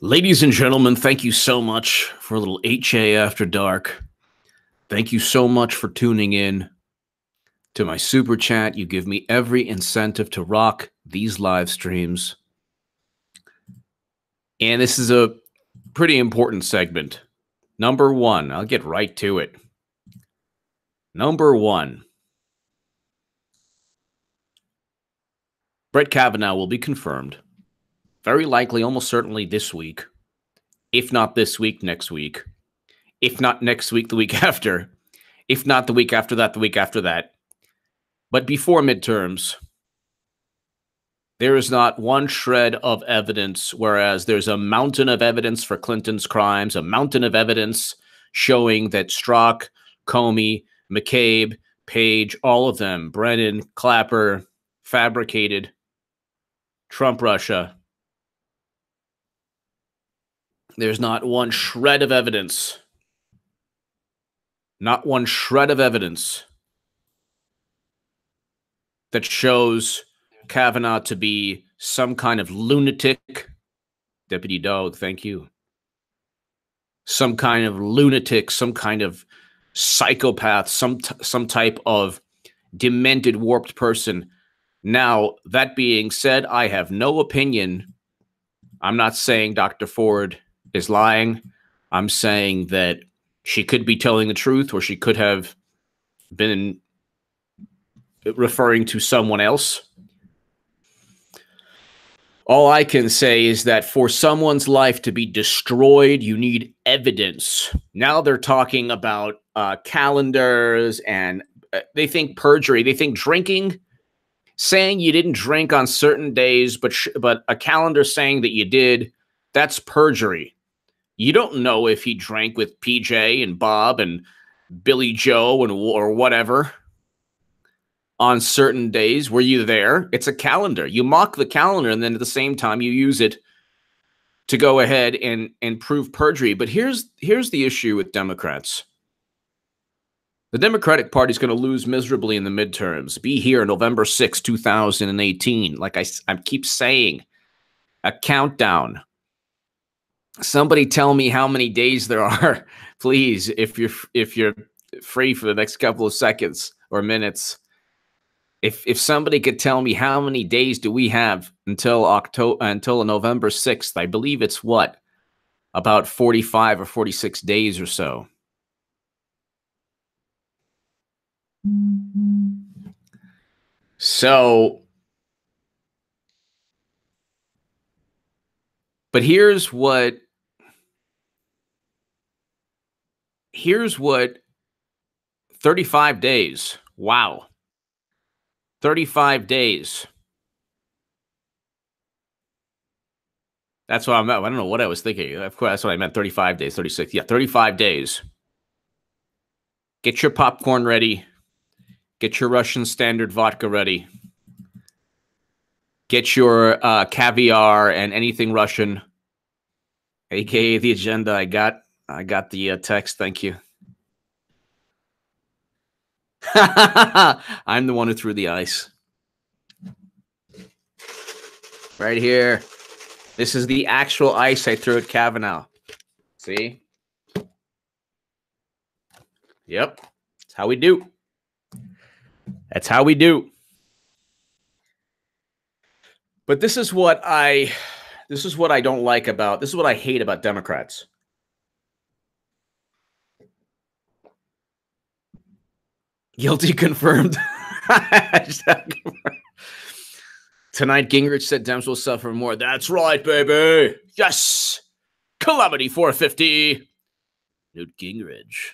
Ladies and gentlemen, thank you so much for a little HA After Dark. Thank you so much for tuning in to my super chat. You give me every incentive to rock these live streams. And this is a pretty important segment. Number one, I'll get right to it. Number one, Brett Kavanaugh will be confirmed. Very likely, almost certainly this week. If not this week, next week. If not next week, the week after. If not the week after that, the week after that. But before midterms, there is not one shred of evidence, whereas there's a mountain of evidence for Clinton's crimes, a mountain of evidence showing that Strzok, Comey, McCabe, Page, all of them, Brennan, Clapper, fabricated Trump Russia. There's not one shred of evidence. Not one shred of evidence that shows Kavanaugh to be some kind of lunatic. Deputy Dog, thank you. Some kind of lunatic, some kind of psychopath, some type of demented, warped person. Now, that being said, I have no opinion. I'm not saying Dr. Ford is lying. I'm saying that she could be telling the truth, or she could have been referring to someone else. All I can say is that for someone's life to be destroyed, you need evidence. Now they're talking about calendars, and they think perjury. They think drinking, saying you didn't drink on certain days, but a calendar saying that you did, that's perjury. You don't know if he drank with PJ and Bob and Billy Joe and or whatever on certain days. Were you there? It's a calendar. You mock the calendar, and then at the same time you use it to go ahead and prove perjury. But here's the issue with Democrats. The Democratic Party is going to lose miserably in the midterms. Be here November 6, 2018. Like I keep saying, a countdown. Somebody tell me how many days there are, please, if you're free for the next couple of seconds or minutes. If somebody could tell me how many days do we have until November 6th, I believe it's what? About 45 or 46 days or so. So, but here's what 35 days. Wow. 35 days. That's what I meant. I don't know what I was thinking. Of course, that's what I meant. 35 days, 36. Yeah, 35 days. Get your popcorn ready. Get your Russian standard vodka ready. Get your caviar and anything Russian, aka the agenda. I got the text. Thank you. I'm the one who threw the ice. Right here. This is the actual ice I threw at Kavanaugh. See? Yep. That's how we do. That's how we do. But this is what I don't like about, this is what I hate about Democrats. Guilty confirmed. Tonight, Gingrich said Dems will suffer more. That's right, baby. Yes. Calamity 450. Newt Gingrich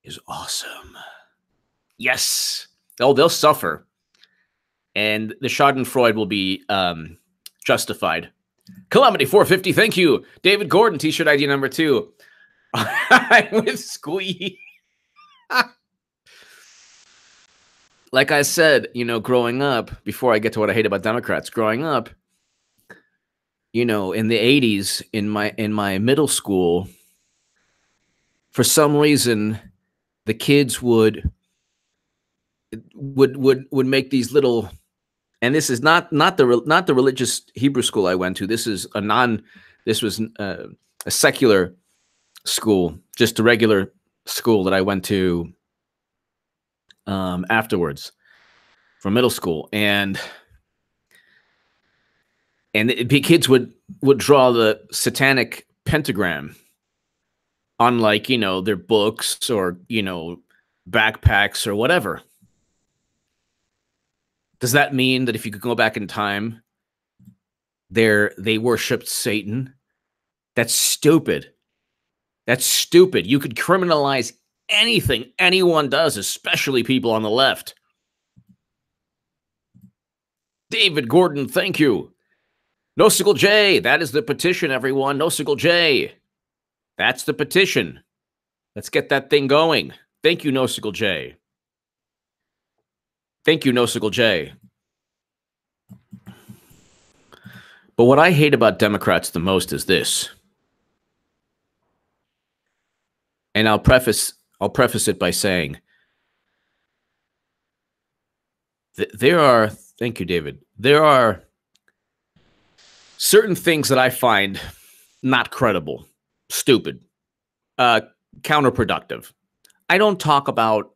is awesome. Yes. Oh, they'll suffer. And the Schadenfreude will be justified. Calamity 450, thank you. David Gordon, t-shirt ID number 2. I'm with Squee. Like I said, you know, growing up, before I get to what I hate about Democrats, growing up, you know, in the 80s, in my middle school, for some reason, the kids would make these little, and this is not the religious Hebrew school I went to. This is This was a secular school, just a regular school that I went to afterwards from middle school, and the kids would draw the satanic pentagram on, like, you know, their books or, you know, backpacks or whatever. Does that mean that if you could go back in time, they worshipped Satan? That's stupid. That's stupid. You could criminalize anything anyone does, especially people on the left. David Gordon, thank you. Nosicle J, that is the petition, everyone. Nosicle J. That's the petition. Let's get that thing going. Thank you, Nosicle J. Thank you, Nosicle J. But what I hate about Democrats the most is this. And I'll preface it by saying that there are, thank you, David, there are certain things that I find not credible, stupid, counterproductive. I don't talk about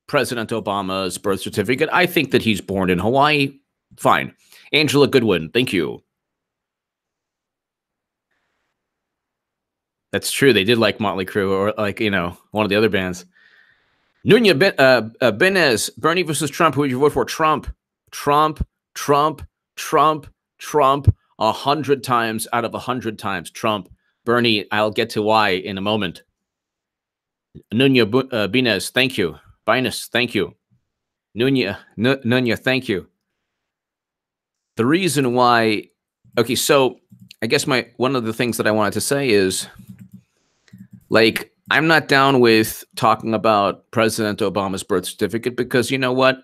President Obama's birth certificate. I think that he's born in Hawaii. Fine. Angela Goodwin, thank you. That's true. They did like Motley Crue, or, like, you know, one of the other bands. Nunya Benez, Bernie versus Trump. Who would you vote for? Trump. Trump, Trump, Trump, Trump. 100 times out of 100 times. Trump. Bernie, I'll get to why in a moment. Nunya Benez, thank you. Binus, thank you. Nunya, thank you. The reason why, okay, so I guess one of the things that I wanted to say is, like, I'm not down with talking about President Obama's birth certificate because, you know what?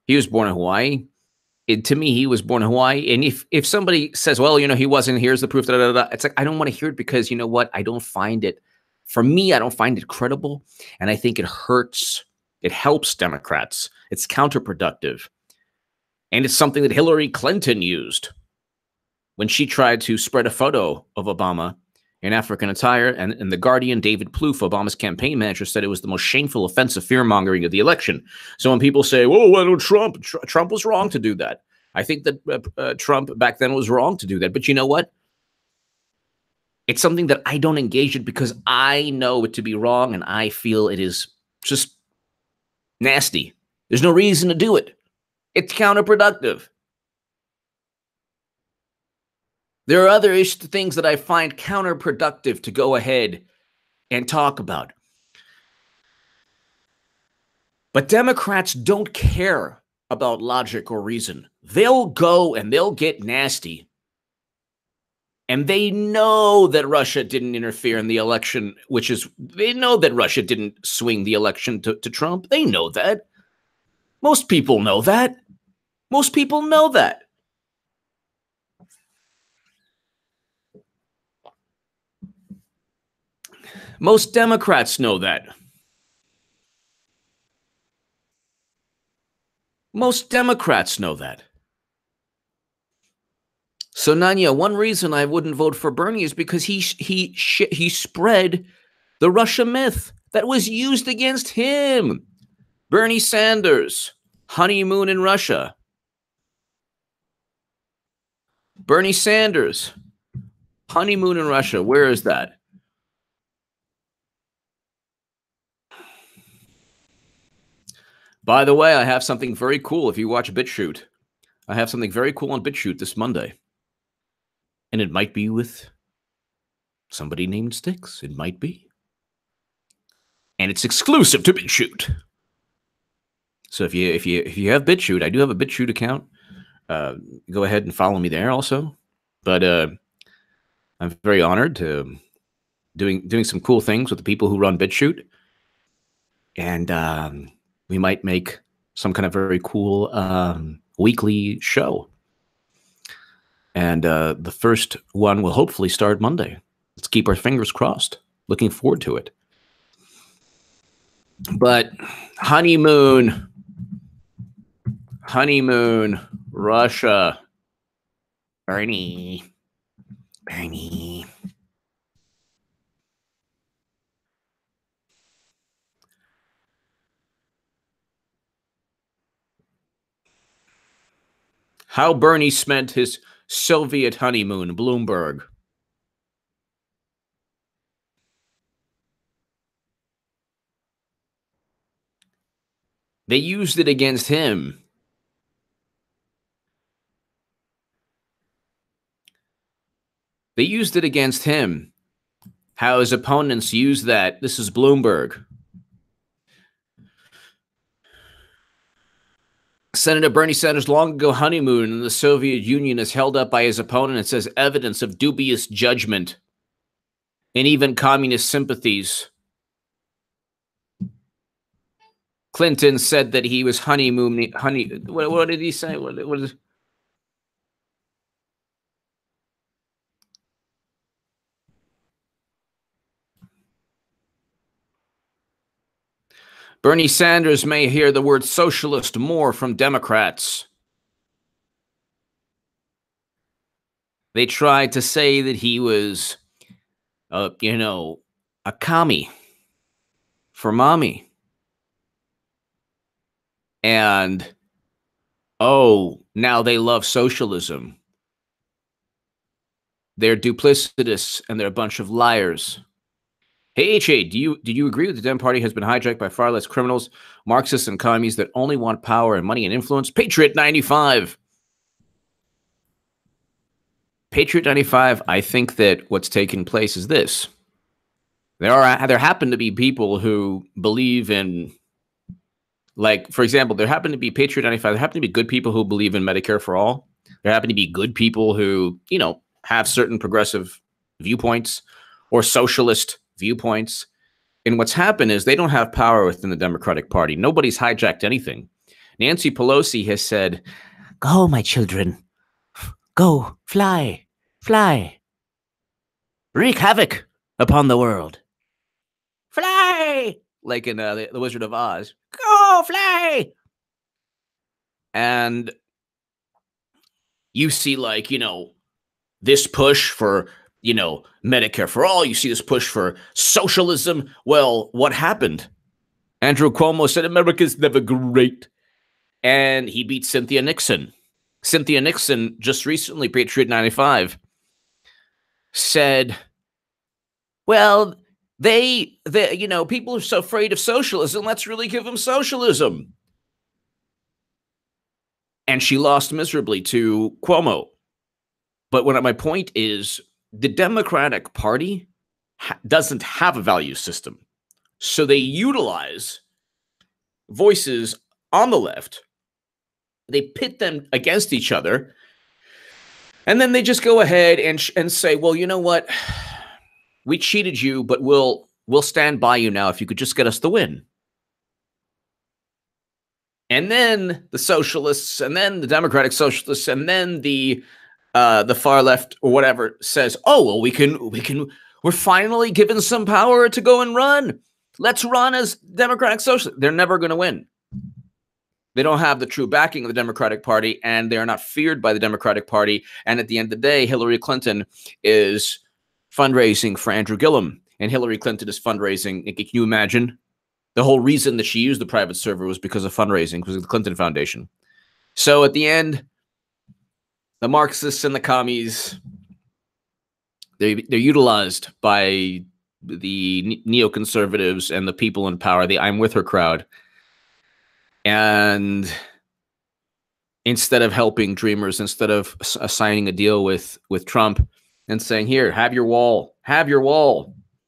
He was born in Hawaii. To me, he was born in Hawaii. And if somebody says, well, you know, he wasn't, here's the proof, it's like, I don't want to hear it because, you know what? I don't find it, for me, I don't find it credible. And I think it hurts. It helps Democrats. It's counterproductive. And it's something that Hillary Clinton used when she tried to spread a photo of Obama in African attire. And in The Guardian, David Plouffe, Obama's campaign manager, said it was the most shameful, offensive fear-mongering of the election. So when people say, whoa, why don't Trump was wrong to do that. I think that Trump back then was wrong to do that. But you know what? It's something that I don't engage in because I know it to be wrong and I feel it is just nasty. There's no reason to do it. It's counterproductive. There are other things that I find counterproductive to go ahead and talk about. But Democrats don't care about logic or reason. They'll go and they'll get nasty. And they know that Russia didn't interfere in the election, they know that Russia didn't swing the election to Trump. They know that. Most people know that. Most people know that. Most Democrats know that. Most Democrats know that. So, Nanya, one reason I wouldn't vote for Bernie is because he spread the Russia myth that was used against him. Bernie Sanders, honeymoon in Russia. Bernie Sanders, honeymoon in Russia. Where is that? By the way, I have something very cool. If you watch BitChute, I have something very cool on BitChute this Monday. And it might be with somebody named Styx. It might be. And it's exclusive to BitChute. So if you have BitChute, I do have a BitChute account. Go ahead and follow me there also. But I'm very honored to doing some cool things with the people who run BitChute. And we might make some kind of very cool weekly show. And the first one will hopefully start Monday. Let's keep our fingers crossed. Looking forward to it. But honeymoon, Russia, Bernie. Bernie. How Bernie spent his Soviet honeymoon, Bloomberg. They used it against him. They used it against him. How his opponents used that. This is Bloomberg. Senator Bernie Sanders' long ago honeymoon in the Soviet Union is held up by his opponents as evidence of dubious judgment and even communist sympathies. Clinton said that he was what did he say? What is Bernie Sanders may hear the word socialist more from Democrats. They tried to say that he was, a commie for mommy. And, now they love socialism. They're duplicitous and they're a bunch of liars. Hey, H.A., do you agree that the Dem Party has been hijacked by far less criminals, Marxists, and commies that only want power and money and influence? Patriot 95. Patriot 95, I think that what's taking place is this. There happen to be people who believe in, like, for example, there happen to be Patriot 95, there happen to be good people who believe in Medicare for all. There happen to be good people who, have certain progressive viewpoints or socialist viewpoints. And what's happened is they don't have power within the Democratic Party. Nobody's hijacked anything. Nancy Pelosi has said, "Go, my children. Go, fly, fly. Wreak havoc upon the world. Fly!" Like in the Wizard of Oz. Go, fly! And you see, like, this push for, Medicare for all. You see this push for socialism. Well, what happened? Andrew Cuomo said America's never great. And he beat Cynthia Nixon. Cynthia Nixon just recently, Patriot 95, said, well, people are so afraid of socialism. Let's really give them socialism. And she lost miserably to Cuomo. But my point is, the Democratic Party doesn't have a value system. So they utilize voices on the left. They pit them against each other. And then they just go ahead and say, well, you know what? We cheated you, but we'll stand by you now if you could just get us the win. And then the socialists, and then the Democratic Socialists, and then the far left or whatever says, oh, well, we're finally given some power to go and run. Let's run as Democratic Socialists. They're never going to win. They don't have the true backing of the Democratic Party, and they're not feared by the Democratic Party. And at the end of the day, Hillary Clinton is fundraising for Andrew Gillum, and Hillary Clinton is fundraising. Can you imagine? The whole reason that she used the private server was because of fundraising, because of the Clinton Foundation. So at the end, the Marxists and the commies, they're utilized by the neoconservatives and the people in power, the I'm with her crowd. And instead of helping dreamers, instead of signing a deal with Trump and saying, here, have your wall,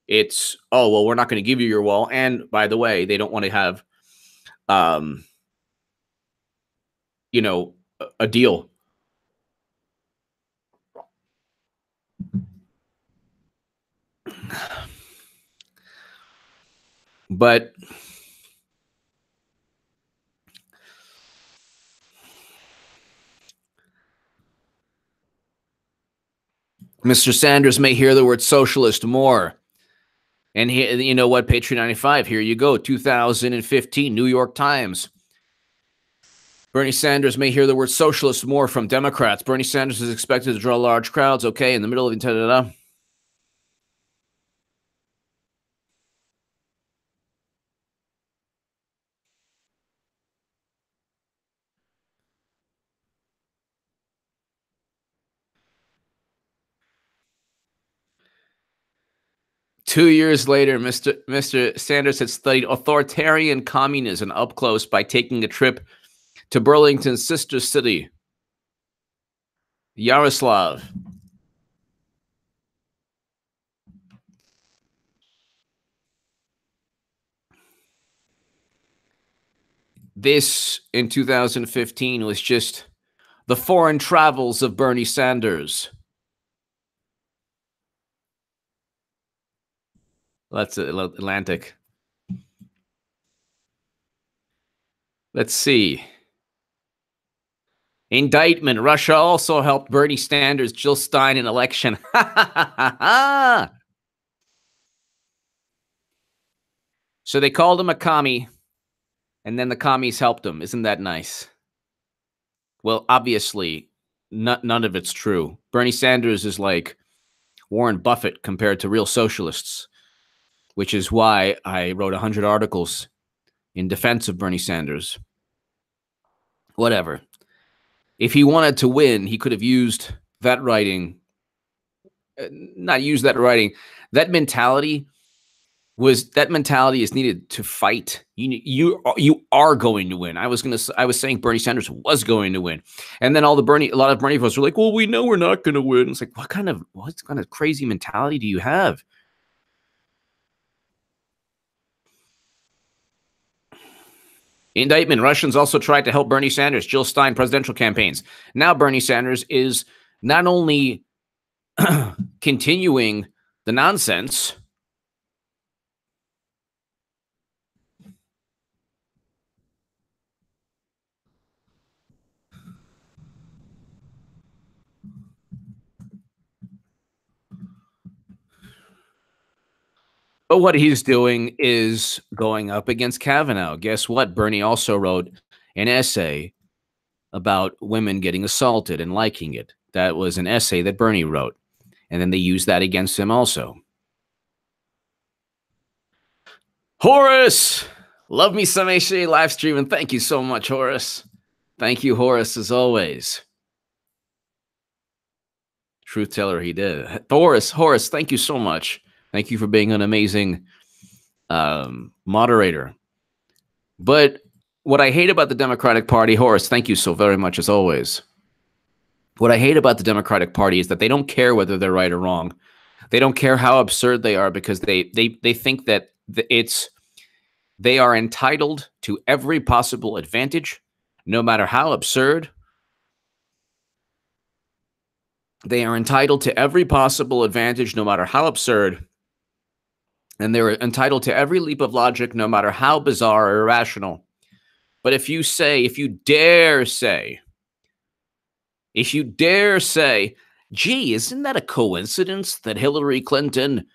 it's, oh, well, we're not going to give you your wall. And by the way, they don't want to have, a deal. But Mr. Sanders may hear the word socialist more. And you know what, Patriot 95, here you go, 2015, New York Times. Bernie Sanders may hear the word socialist more from Democrats. Bernie Sanders is expected to draw large crowds. Okay, in the middle of the 2 years later, Mr. Sanders had studied authoritarian communism up close by taking a trip to Burlington's sister city, Yaroslav. This, in 2015, was just the foreign travels of Bernie Sanders. That's Atlantic. Let's see. Indictment. Russia also helped Bernie Sanders, Jill Stein in election. So they called him a commie, and then the commies helped him. Isn't that nice? Well, obviously, none of it's true. Bernie Sanders is like Warren Buffett compared to real socialists, which is why I wrote 100 articles in defense of Bernie Sanders. Whatever. If he wanted to win, he could have used that writing. Not used that writing. That mentality is needed to fight. You are going to win. I was saying Bernie Sanders was going to win, and then a lot of Bernie folks were like, "Well, we know we're not going to win." It's like, what kind of crazy mentality do you have? Indictment. Russians also tried to help Bernie Sanders, Jill Stein presidential campaigns. Now Bernie Sanders is not only continuing the nonsense, but what he's doing is going up against Kavanaugh. Guess what? Bernie also wrote an essay about women getting assaulted and liking it. That was an essay that Bernie wrote. And then they used that against him also. Horace! Love me some HA live streaming. Thank you so much, Horace. Thank you, Horace, as always. Truth teller he did. Horace, thank you so much. Thank you for being an amazing moderator. But what I hate about the Democratic Party, Horace, thank you so very much as always. What I hate about the Democratic Party is that they don't care whether they're right or wrong. They don't care how absurd they are because they think that they are entitled to every possible advantage, no matter how absurd. They are entitled to every possible advantage, no matter how absurd. And they're entitled to every leap of logic, no matter how bizarre or irrational. But if you dare say, gee, isn't that a coincidence that Hillary Clinton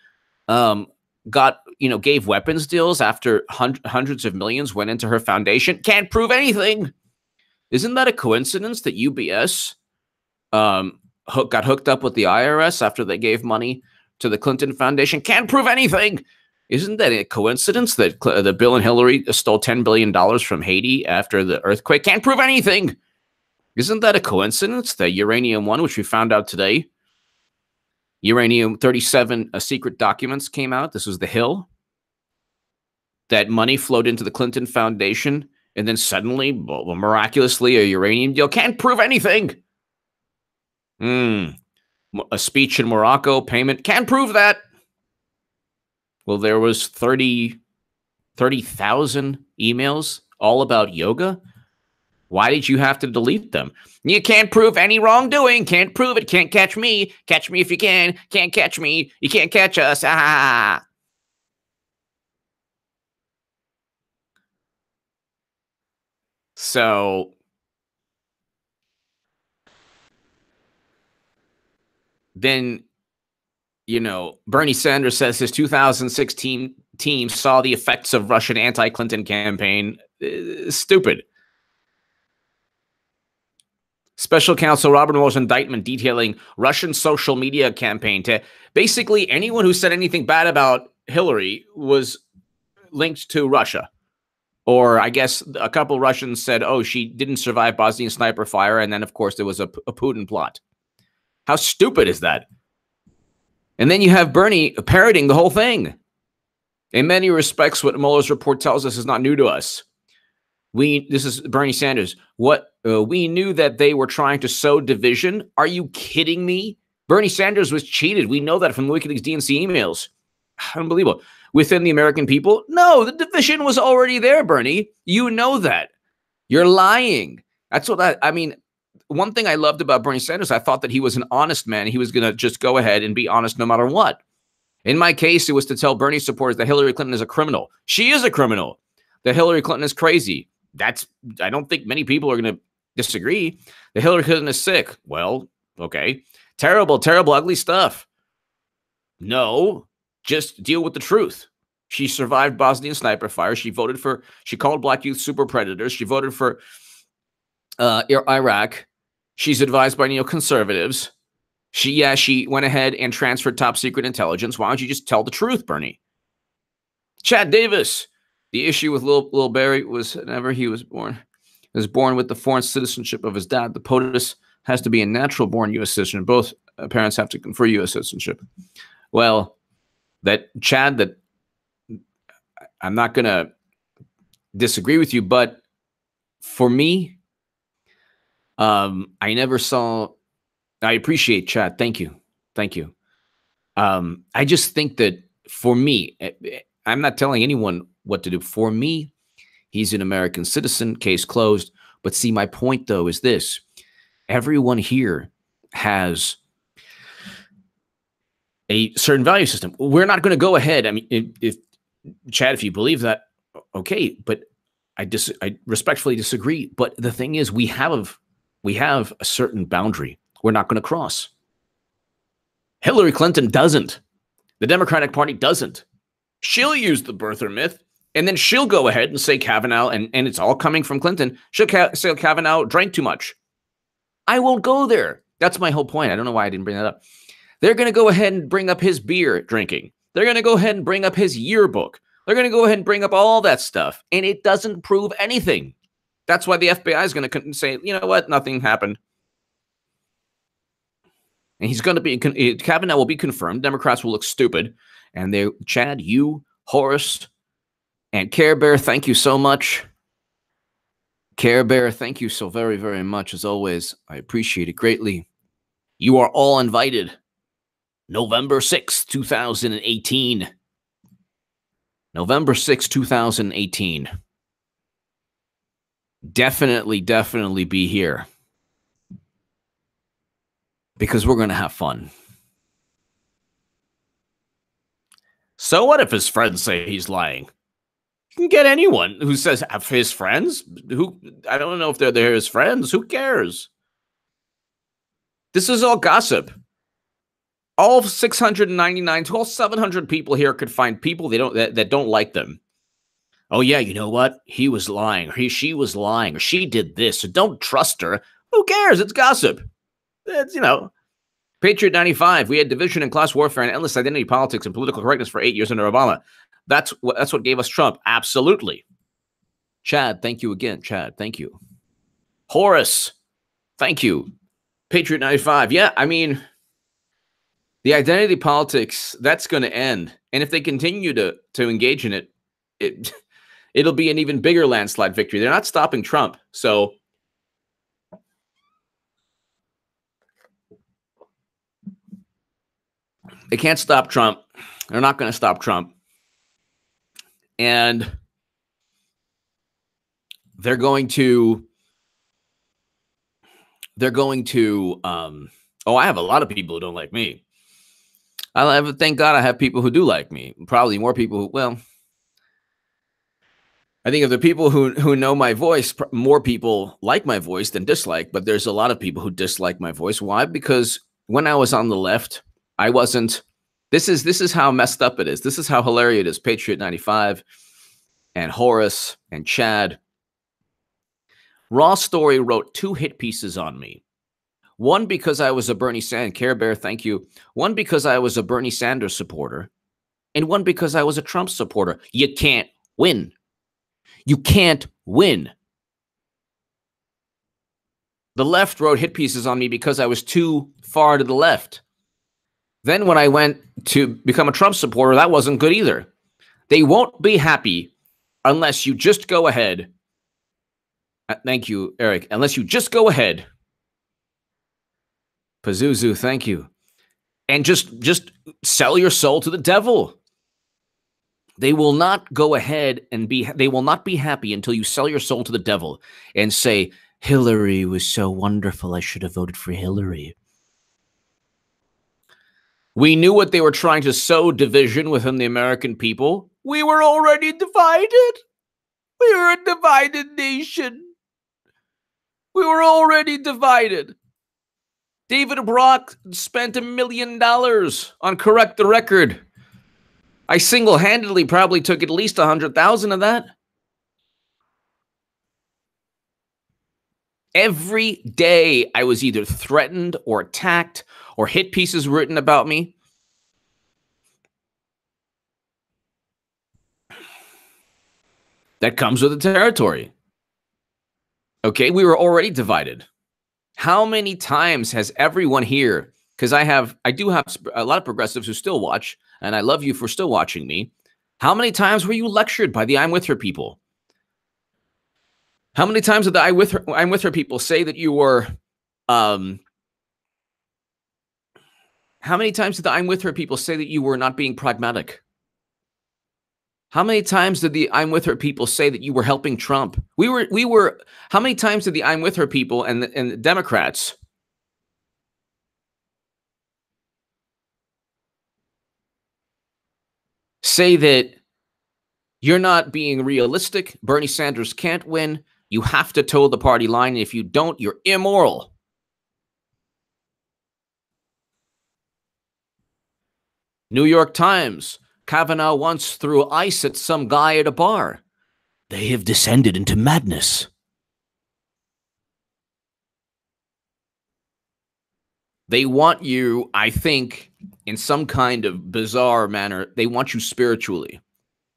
gave weapons deals after hundreds of millions went into her foundation? Can't prove anything. Isn't that a coincidence that UBS got hooked up with the IRS after they gave money to the Clinton Foundation? Can't prove anything. Isn't that a coincidence that Bill and Hillary stole $10 billion from Haiti after the earthquake? Can't prove anything. Isn't that a coincidence that Uranium 1, which we found out today, Uranium 37 secret documents came out? This was the Hill. That money flowed into the Clinton Foundation, and then suddenly, miraculously, a uranium deal. Can't prove anything. A speech in Morocco, payment. Can't prove that. Well, there was 30,000 emails all about yoga. Why did you have to delete them? You can't prove any wrongdoing. Can't prove it. Can't catch me. Catch me if you can. Can't catch me. You can't catch us. Ah. So then, Bernie Sanders says his 2016 team saw the effects of Russian anti-Clinton campaign. Stupid. Special counsel Robert Mueller's indictment detailing Russian social media campaign to basically anyone who said anything bad about Hillary was linked to Russia. Or I guess a couple Russians said, oh, she didn't survive Bosnian sniper fire. And then, of course, there was a Putin plot. How stupid is that? And then you have Bernie parroting the whole thing. In many respects, what Mueller's report tells us is not new to us. This is Bernie Sanders. We knew that they were trying to sow division. Are you kidding me? Bernie Sanders was cheated. We know that from the WikiLeaks DNC emails. Unbelievable. Within the American people? No, the division was already there, Bernie. You know that. You're lying. That's what I mean, one thing I loved about Bernie Sanders, I thought that he was an honest man. He was going to just go ahead and be honest no matter what. In my case, it was to tell Bernie supporters that Hillary Clinton is a criminal. She is a criminal. That Hillary Clinton is crazy. I don't think many people are going to disagree. That Hillary Clinton is sick. Well, okay. Terrible, terrible, ugly stuff. No, just deal with the truth. She survived Bosnian sniper fire. She called black youth super predators. She voted for Iraq. She's advised by neoconservatives. She went ahead and transferred top secret intelligence. Why don't you just tell the truth, Bernie? Chad Davis. The issue with Lil Barry was whenever he was born. He was born with the foreign citizenship of his dad. The POTUS has to be a natural-born U.S. citizen. Both parents have to confer U.S. citizenship. Well, Chad, I'm not going to disagree with you, but for me, I never saw. I appreciate Chad. Thank you. Thank you. I just think that for me, I'm not telling anyone what to do. For me, he's an American citizen, case closed. But see, my point, though, is this. Everyone here has a certain value system. We're not going to go ahead. I mean, if Chad, if you believe that, okay, but I respectfully disagree. But the thing is, we have a certain boundary we're not going to cross. Hillary Clinton doesn't. The Democratic Party doesn't. She'll use the birther myth, and then she'll go ahead and say Kavanaugh, and it's all coming from Clinton. She'll say Kavanaugh drank too much. I won't go there. That's my whole point. I don't know why I didn't bring that up. They're going to go ahead and bring up his beer drinking. They're going to go ahead and bring up his yearbook. They're going to go ahead and bring up all that stuff, and it doesn't prove anything. That's why the FBI is going to say, you know what, nothing happened. And he's going to be, Kavanaugh will be confirmed. Democrats will look stupid. And Chad, you, Horace, and Care Bear, thank you so much. Care Bear, thank you so very, very much. As always, I appreciate it greatly. You are all invited. November 6th, 2018. November 6th, 2018. Definitely be here. Because we're going to have fun. So what if his friends say he's lying? You can get anyone who says his friends. I don't know if they're his friends. Who cares? This is all gossip. All 699, all 700 people here could find people that don't like them. Oh yeah, you know what? He was lying. She was lying. Or she did this. So don't trust her. Who cares? It's gossip. It's, Patriot 95. We had division and class warfare and endless identity politics and political correctness for 8 years under Obama. That's what gave us Trump. Absolutely. Chad, thank you again. Chad, thank you. Horace, thank you. Patriot 95. Yeah, I mean, the identity politics, that's going to end. And if they continue to engage in it, it'll be an even bigger landslide victory. They're not stopping Trump. So they can't stop Trump. They're not going to stop Trump. And they're going to, I have a lot of people who don't like me. Thank God I have people who do like me. Probably more people I think of the people who know my voice, more people like my voice than dislike, but there's a lot of people who dislike my voice. Why? Because when I was on the left, I wasn't. This is how messed up it is. This is how hilarious it is. Patriot 95 and Horace and Chad. Raw Story wrote 2 hit pieces on me. One, because I was a Bernie Sanders, Care Bear, thank you. One, because I was a Bernie Sanders supporter, and one because I was a Trump supporter. You can't win. You can't win. The left wrote hit pieces on me because I was too far to the left. Then when I went to become a Trump supporter, that wasn't good either. They won't be happy unless you just go ahead. Thank you, Eric. Unless you just go ahead. Pazuzu, thank you. And just sell your soul to the devil. They will not go ahead and they will not be happy until you sell your soul to the devil and say, Hillary was so wonderful, I should have voted for Hillary. We knew what they were trying to sow division within the American people. We were already divided. We were a divided nation. We were already divided. David Brock spent $1 million on Correct the Record. I single-handedly probably took at least 100,000 of that. Every day I was either threatened or attacked or hit pieces written about me. That comes with the territory. Okay, we were already divided. How many times has everyone here, because I do have a lot of progressives who still watch, and I love you for still watching me. How many times were you lectured by the I'm With Her people? How many times did the I'm With Her people say that you were, how many times did the I'm With Her people say that you were not being pragmatic? How many times did the I'm With Her people say that you were helping Trump? How many times did the I'm With Her people and the Democrats say that you're not being realistic? Bernie Sanders can't win. You have to toe the party line. If you don't, you're immoral. New York Times. Kavanaugh once threw ice at some guy at a bar. They have descended into madness. They want you, I think, in some kind of bizarre manner, they want you spiritually.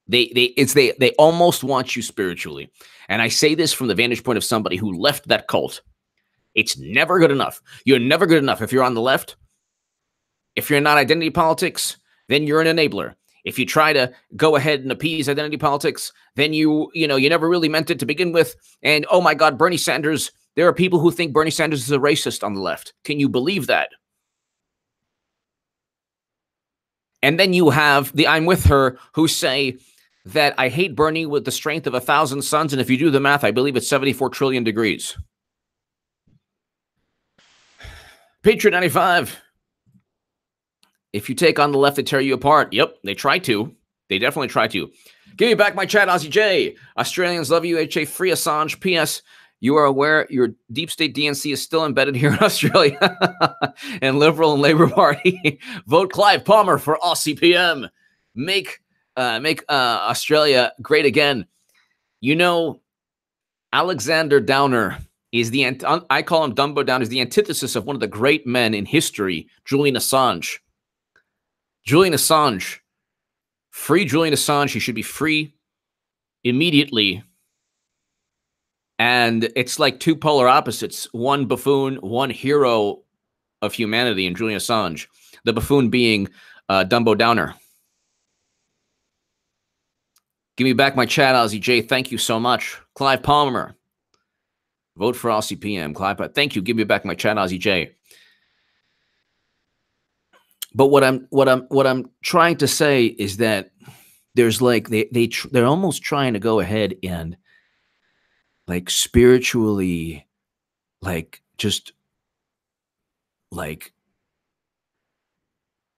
They almost want you spiritually. And I say this from the vantage point of somebody who left that cult. It's never good enough. You're never good enough if you're on the left. If you're not identity politics, then you're an enabler. If you try to go ahead and appease identity politics, then you never really meant it to begin with. And oh my God, Bernie Sanders, there are people who think Bernie Sanders is a racist on the left. Can you believe that? And then you have the I'm With Her who say that I hate Bernie with the strength of 1,000 suns. And if you do the math, I believe it's 74 trillion degrees. Patriot 95. If you take on the left, they tear you apart. Yep, they try to. They definitely try to. Give me back my chat, Aussie J. Australians love you, HA. Free Assange. P.S. You are aware your deep state DNC is still embedded here in Australia. And Liberal and Labour Party. Vote Clive Palmer for Aussie PM. Make Australia great again. You know, Alexander Downer is I call him Dumbo Downer, is the antithesis of one of the great men in history, Julian Assange. Julian Assange. Free Julian Assange. He should be free immediately. And it's like two polar opposites. One buffoon, one hero of humanity in Julian Assange. The buffoon being Dumbo Downer. Give me back my chat, Aussie J. Thank you so much. Clive Palmer. Vote for Aussie PM. Clive, thank you. Give me back my chat, Aussie J. But what I'm trying to say is that there's like they're almost trying to go ahead and like spiritually, like just like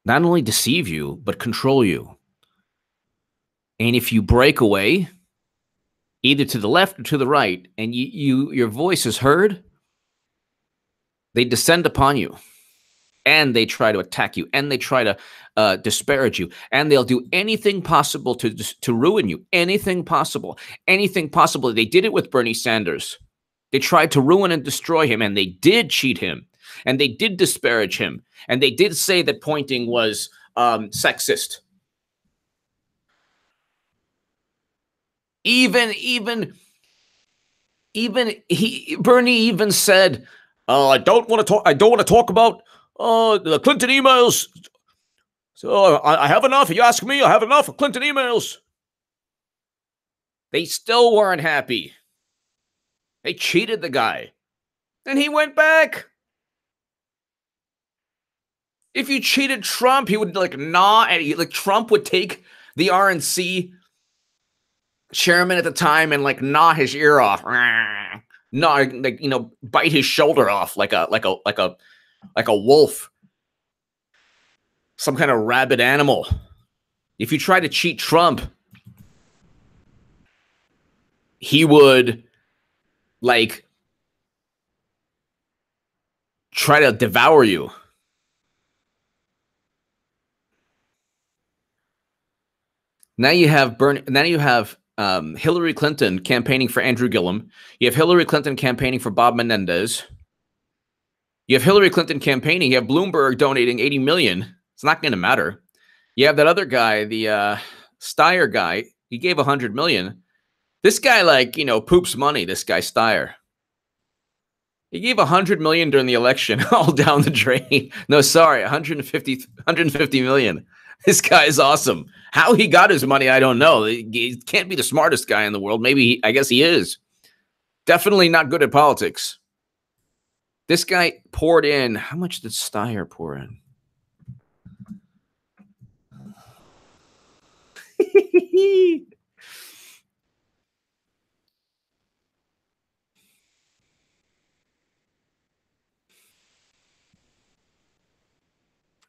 not only deceive you but control you. And if you break away, either to the left or to the right, and your voice is heard, they descend upon you. And they try to attack you, and they try to disparage you, and they'll do anything possible to ruin you. Anything possible. Anything possible. They did it with Bernie Sanders. They tried to ruin and destroy him, and they did cheat him. And they did disparage him. And they did say that pointing was sexist. Bernie even said, I don't want to talk about the Clinton emails. So I have enough. You ask me, I have enough of Clinton emails. They still weren't happy. They cheated the guy. And he went back. If you cheated Trump, he would gnaw at you. Like Trump would take the RNC chairman at the time and gnaw his ear off. Gnaw, bite his shoulder off like a wolf. Some kind of rabid animal. If you try to cheat Trump, he would try to devour you. Now you have Hillary Clinton campaigning for Andrew Gillum. You have Hillary Clinton campaigning for Bob Menendez. You have Hillary Clinton campaigning. You have Bloomberg donating $80 million. It's not going to matter. You have that other guy, the Steyer guy. He gave $100 million. This guy, poops money. This guy Steyer. He gave $100 million during the election, all down the drain. No, sorry, 150 million. This guy is awesome. How he got his money, I don't know. He can't be the smartest guy in the world. Maybe, I guess he is. Definitely not good at politics. This guy poured in. How much did Steyer pour in?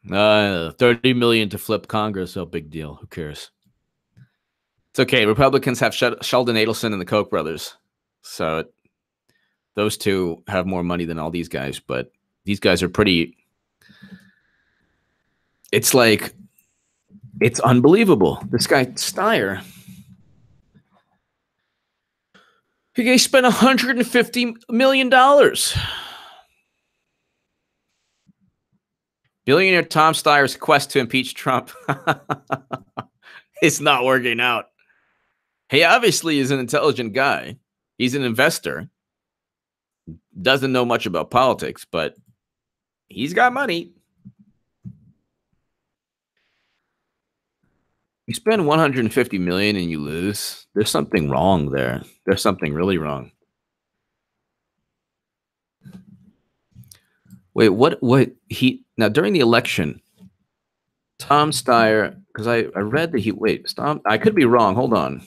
$30 million to flip Congress. Oh, big deal. Who cares? It's okay. Republicans have Sheldon Adelson and the Koch brothers. So those two have more money than all these guys. But these guys are pretty... It's unbelievable. This guy, Steyer... He spent $150 million. Billionaire Tom Steyer's quest to impeach Trump. It's not working out. He obviously is an intelligent guy. He's an investor. Doesn't know much about politics, but he's got money. You spend $150 million and you lose. There's something wrong there. There's something really wrong. Wait, what now during the election, Tom Steyer, because I read that I could be wrong. Hold on.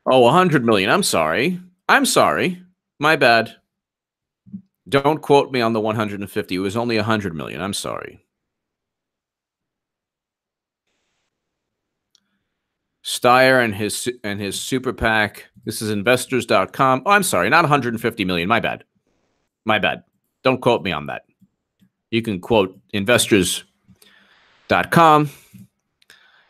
Oh, 100 million. I'm sorry. My bad. Don't quote me on the 150. It was only 100 million. I'm sorry. Steyer and his super PAC. This is investors.com. Oh, I'm sorry. Not 150 million. My bad. Don't quote me on that. You can quote investors.com.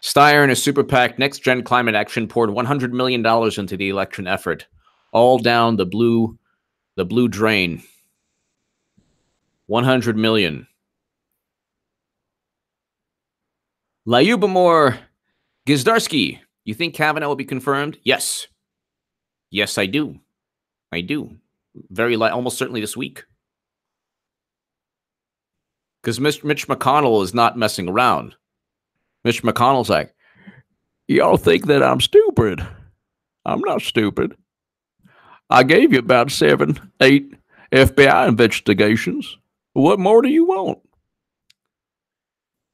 Steyer and his super PAC, Next Gen Climate Action, poured $100 million into the election effort, all down the blue drain. 100 million. Lyubimor Gizdarsky, you think Kavanaugh will be confirmed? Yes. Yes, I do. Almost certainly this week. Because Mitch McConnell is not messing around. Mitch McConnell's like, y'all think that I'm stupid. I'm not stupid. I gave you about 7, 8 FBI investigations. What more do you want?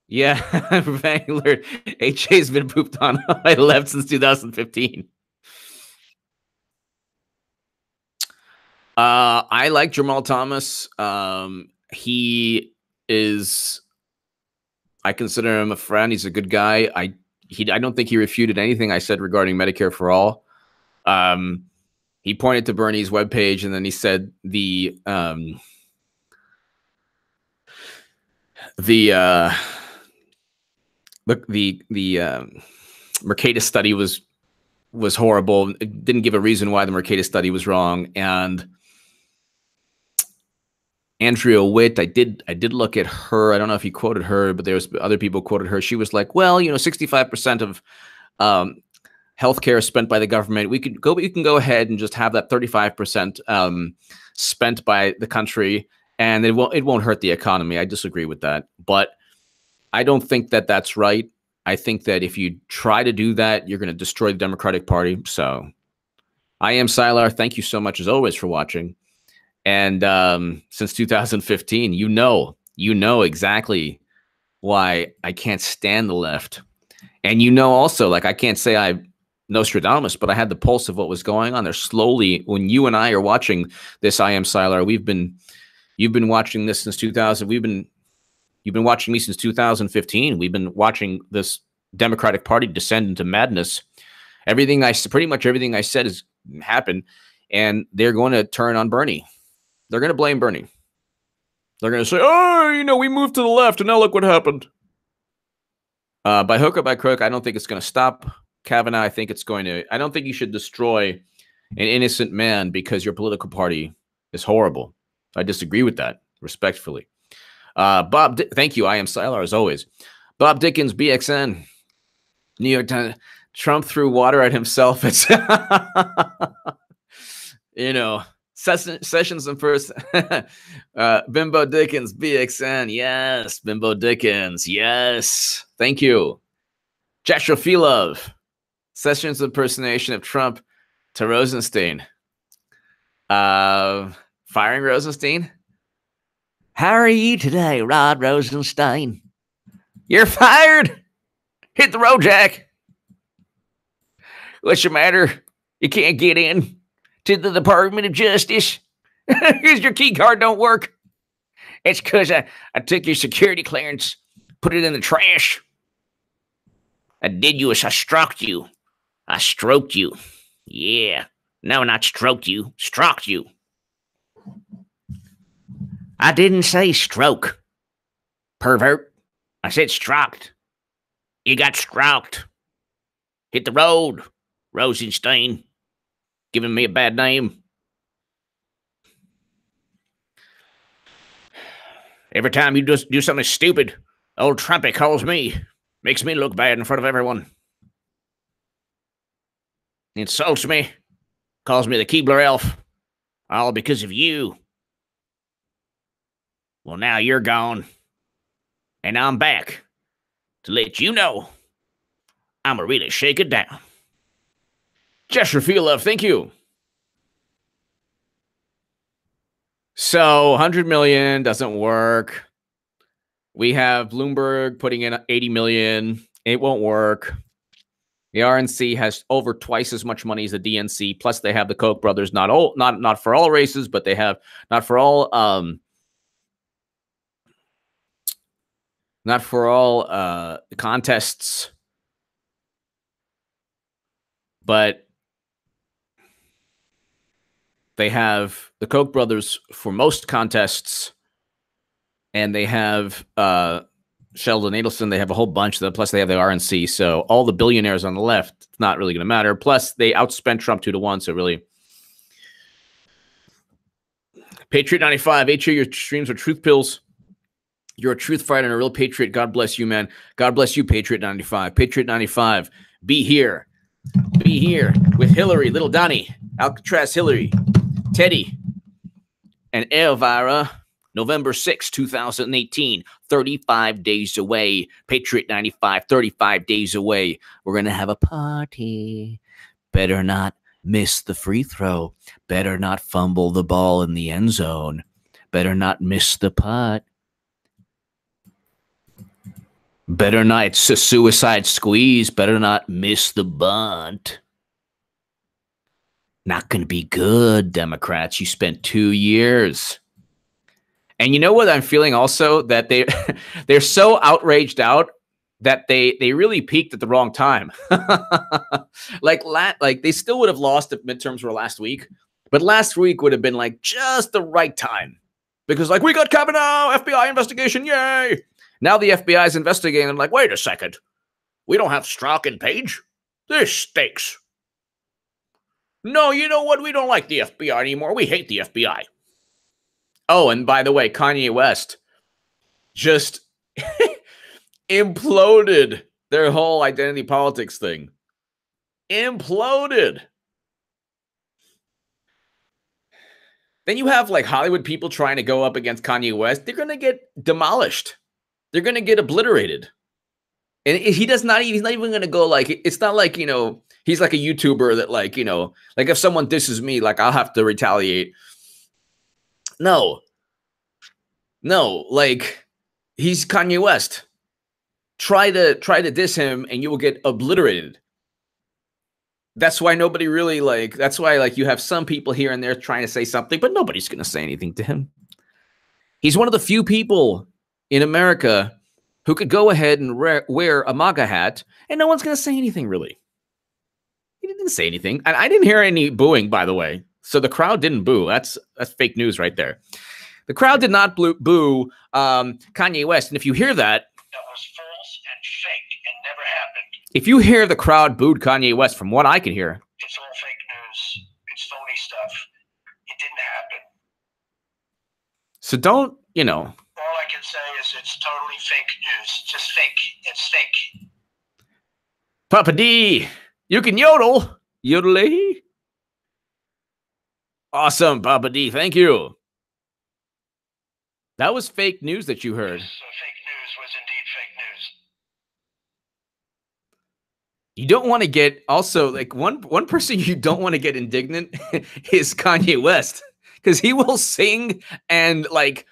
Yeah, Wrangler. HA's been pooped on. I left since 2015. I like Jamal Thomas. He is... I consider him a friend. He's a good guy. I don't think he refuted anything I said regarding Medicare for All. He pointed to Bernie's webpage, and then he said the Mercatus study was was horrible. It didn't give a reason why the Mercatus study was wrong. And Andrea Witt, I did look at her. I don't know if he quoted her, but there was other people quoted her. She was like, well, 65% of healthcare spent by the government. We can go ahead and just have that 35% spent by the country, and it won't hurt the economy. I disagree with that, but I don't think that that's right. I think that if you try to do that, you're going to destroy the Democratic Party. So I am Sylar. Thank you so much, as always, for watching. And since 2015, you know exactly why I can't stand the left. And also, like, I can't say I'm Nostradamus, but I had the pulse of what was going on there slowly. When you and I are watching this, I am Sylar. You've been watching this since 2000. You've been watching me since 2015. We've been watching this Democratic Party descend into madness. Pretty much everything I said has happened, and they're going to turn on Bernie. They're going to blame Bernie. They're going to say, oh, we moved to the left, and now look what happened. By hook or by crook, I don't think it's going to stop Kavanaugh. I don't think you should destroy an innocent man because your political party is horrible. I disagree with that, respectfully. Bob, thank you. I am Sylar, as always. Bob Dickens, BXN. New York Times. Trump threw water at himself. It's, Sessions in person. Bimbo Dickens, BXN. Yes. Bimbo Dickens. Yes. Thank you. Joshua Filov. Sessions impersonation of Trump to Rosenstein. Firing Rosenstein. How are you today, Rod Rosenstein? You're fired. Hit the road, Jack. What's the matter? You can't get in to the Department of Justice? Because your key card don't work. It's because I took your security clearance, put it in the trash. I did you as I stroked you. I stroked you. Yeah. No, not stroked you. Stroked you. I didn't say stroke, pervert. I said stroked. You got stroked. Hit the road, Rosenstein. Giving me a bad name. Every time you just do something stupid, old Trumpy calls me. Makes me look bad in front of everyone. He insults me. Calls me the Keebler elf. All because of you. Well, now you're gone. And I'm back to let you know I'm going to really shake it down. Joshua Filov, thank you. So 100 million doesn't work. We have Bloomberg putting in 80 million. It won't work. The RNC has over twice as much money as the DNC. Plus, they have the Koch brothers. Not for all races, but they have not for all contests. But they have the Koch brothers for most contests, and they have Sheldon Adelson. They have a whole bunch of them. Plus, they have the RNC. So all the billionaires on the left, it's not really going to matter. Plus, they outspent Trump 2-1. So really, Patriot 95. HO, your streams are truth pills. You're a truth fighter and a real patriot. God bless you, man. God bless you, Patriot 95. Patriot 95. Be here. Be here with Hillary, Little Donnie, Alcatraz Hillary, Teddy, and Elvira. November 6, 2018, 35 days away. Patriot 95, 35 days away. We're going to have a party. Better not miss the free throw. Better not fumble the ball in the end zone. Better not miss the putt. Better not, it's a suicide squeeze. Better not miss the bunt. Not going to be good, Democrats. You spent 2 years. And you know what I'm feeling also? That they're so outraged out that they really peaked at the wrong time. like they still would have lost if midterms were last week, but last week would have been like just the right time because like we got Kavanaugh, FBI investigation, yay! Now the FBI is investigating. I'm like, wait a second, we don't have Strzok and Page. This stinks. No, you know what? We don't like the FBI anymore. We hate the FBI. Oh, and by the way, Kanye West just imploded their whole identity politics thing. Imploded. Then you have like Hollywood people trying to go up against Kanye West. They're going to get demolished. They're going to get obliterated. And he does not, he's not even going to go like, it's not like, you know, he's like a YouTuber that like, you know, like if someone disses me, like I'll have to retaliate. No, like he's Kanye West. Try to diss him and you will get obliterated. That's why nobody really like, that's why like you have some people here and there trying to say something, but nobody's going to say anything to him. He's one of the few people in America who could go ahead and wear a MAGA hat and no one's going to say anything really. He didn't say anything. I didn't hear any booing, by the way. So the crowd didn't boo. That's fake news right there. The crowd did not boo Kanye West. And if you hear that was false and fake and never happened. If you hear the crowd booed Kanye West, from what I can hear, it's all fake news. It's phony stuff. It didn't happen. So don't, you know. All I can say is it's totally fake news. Just fake. It's fake. Papa D, you can yodel. Yodelay. Awesome, Papa D. Thank you. That was fake news that you heard. So fake news was indeed fake news. You don't want to get, also, like one person you don't want to get indignant is Kanye West, because he will sing and like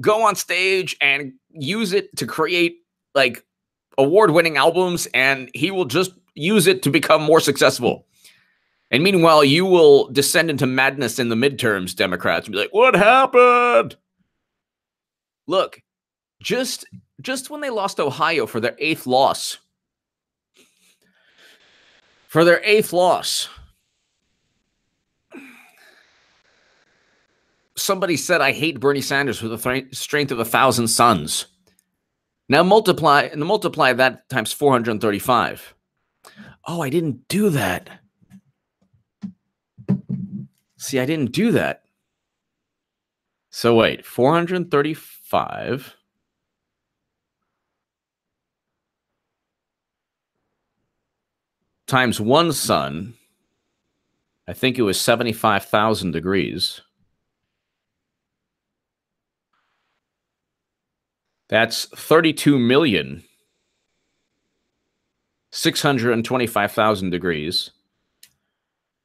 go on stage and use it to create like award-winning albums, and he will just use it to become more successful. And meanwhile, you will descend into madness in the midterms, Democrats, and be like, what happened? Look, just when they lost Ohio for their eighth loss, somebody said, I hate Bernie Sanders with the strength of 1,000 suns. Now multiply that times 435. Oh, I didn't do that. See, I didn't do that. So wait, 435 times one sun, I think it was 75,000 degrees. That's 32,625,000 degrees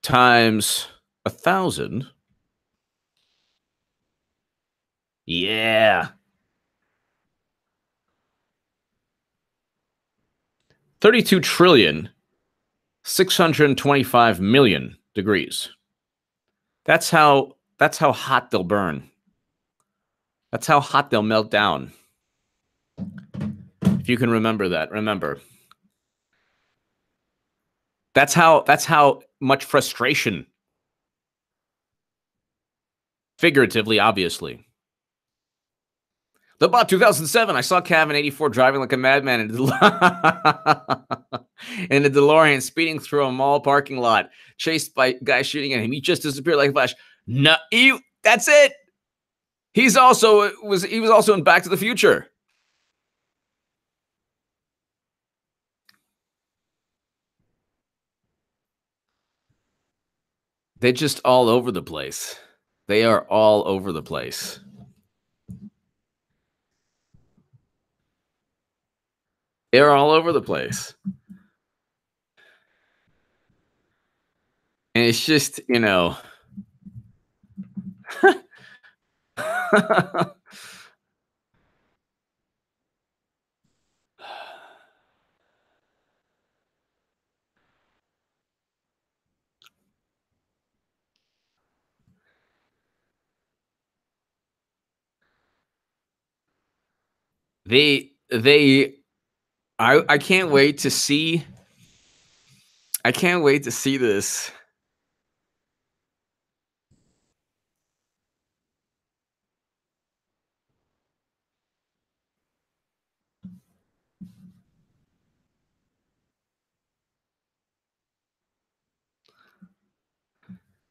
times 1,000. Yeah. 32,625,000,000 degrees. That's how hot they'll burn. That's how hot they'll melt down. If you can remember that, remember. That's how much frustration. Figuratively, obviously. The bot 2007, I saw Cav in 84 driving like a madman in a DeLorean, speeding through a mall parking lot, chased by guys shooting at him. He just disappeared like a flash. No, that's it. He was also in Back to the Future. They're just all over the place. They are all over the place. They're all over the place. And it's just, you know. I can't wait to see. I can't wait to see this.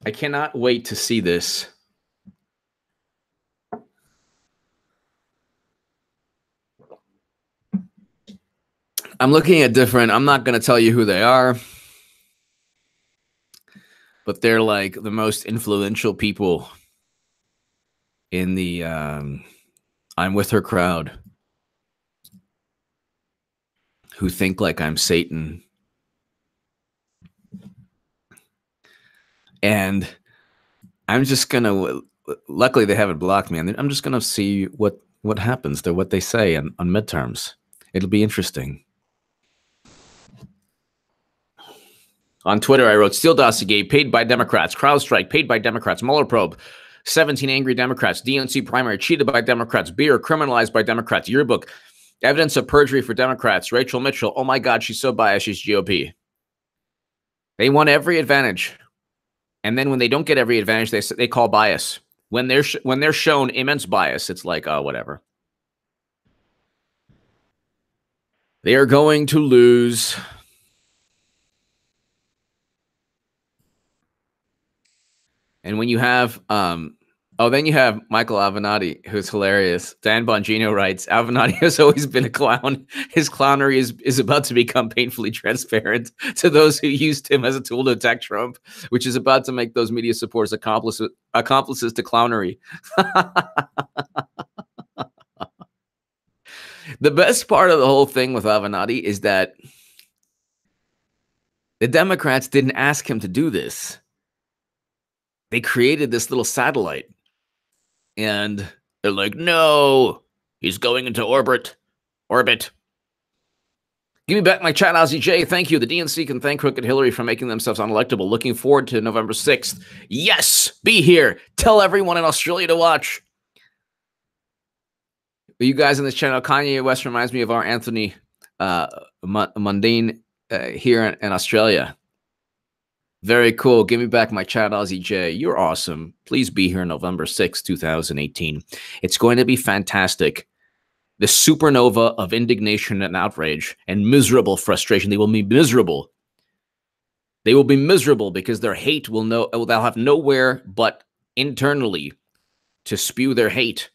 I cannot wait to see this. I'm looking at different, I'm not going to tell you who they are, but they're like the most influential people in the I'm with her crowd who think like I'm Satan. And I'm just going to, luckily they haven't blocked me, and I'm just going to see what happens to what they say on midterms. It'll be interesting. On Twitter, I wrote, Steele Dossier, paid by Democrats. CrowdStrike, paid by Democrats. Mueller probe, 17 angry Democrats. DNC primary, cheated by Democrats. Beer, criminalized by Democrats. Yearbook, evidence of perjury for Democrats. Rachel Mitchell, oh my God, she's so biased, she's GOP. They want every advantage. And then when they don't get every advantage, they call bias. When they're shown immense bias, it's like, oh, whatever. They are going to lose. And when you have, then you have Michael Avenatti, who's hilarious. Dan Bongino writes, Avenatti has always been a clown. His clownery is about to become painfully transparent to those who used him as a tool to attack Trump, which is about to make those media supporters accomplices to clownery. The best part of the whole thing with Avenatti is that the Democrats didn't ask him to do this. They created this little satellite, and they're like, no, he's going into orbit. Give me back my chat, Ozzy J. Thank you. The DNC can thank Crooked Hillary for making themselves unelectable. Looking forward to November 6th. Yes, be here. Tell everyone in Australia to watch. You guys on this channel, Kanye West reminds me of our Anthony Mundine here in Australia. Very cool. Give me back my chat, Ozzy J. You're awesome. Please be here November 6, 2018. It's going to be fantastic. The supernova of indignation and outrage and miserable frustration. They will be miserable. They will be miserable because their hate they'll have nowhere but internally to spew their hate.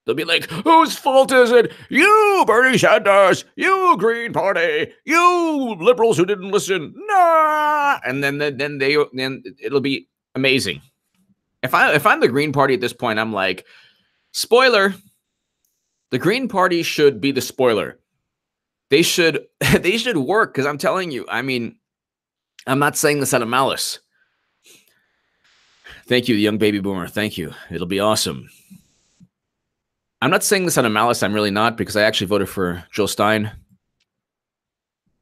They'll be like, whose fault is it? You, Bernie Sanders, you, Green Party, you liberals who didn't listen. Nah. And then it'll be amazing. If I'm the Green Party at this point, I'm like, spoiler, the Green Party should be the spoiler. They should work, because I'm telling you, I mean, I'm not saying this out of malice. Thank you, the young baby boomer. Thank you. It'll be awesome. I'm not saying this out of malice. I'm really not, because I actually voted for Jill Stein.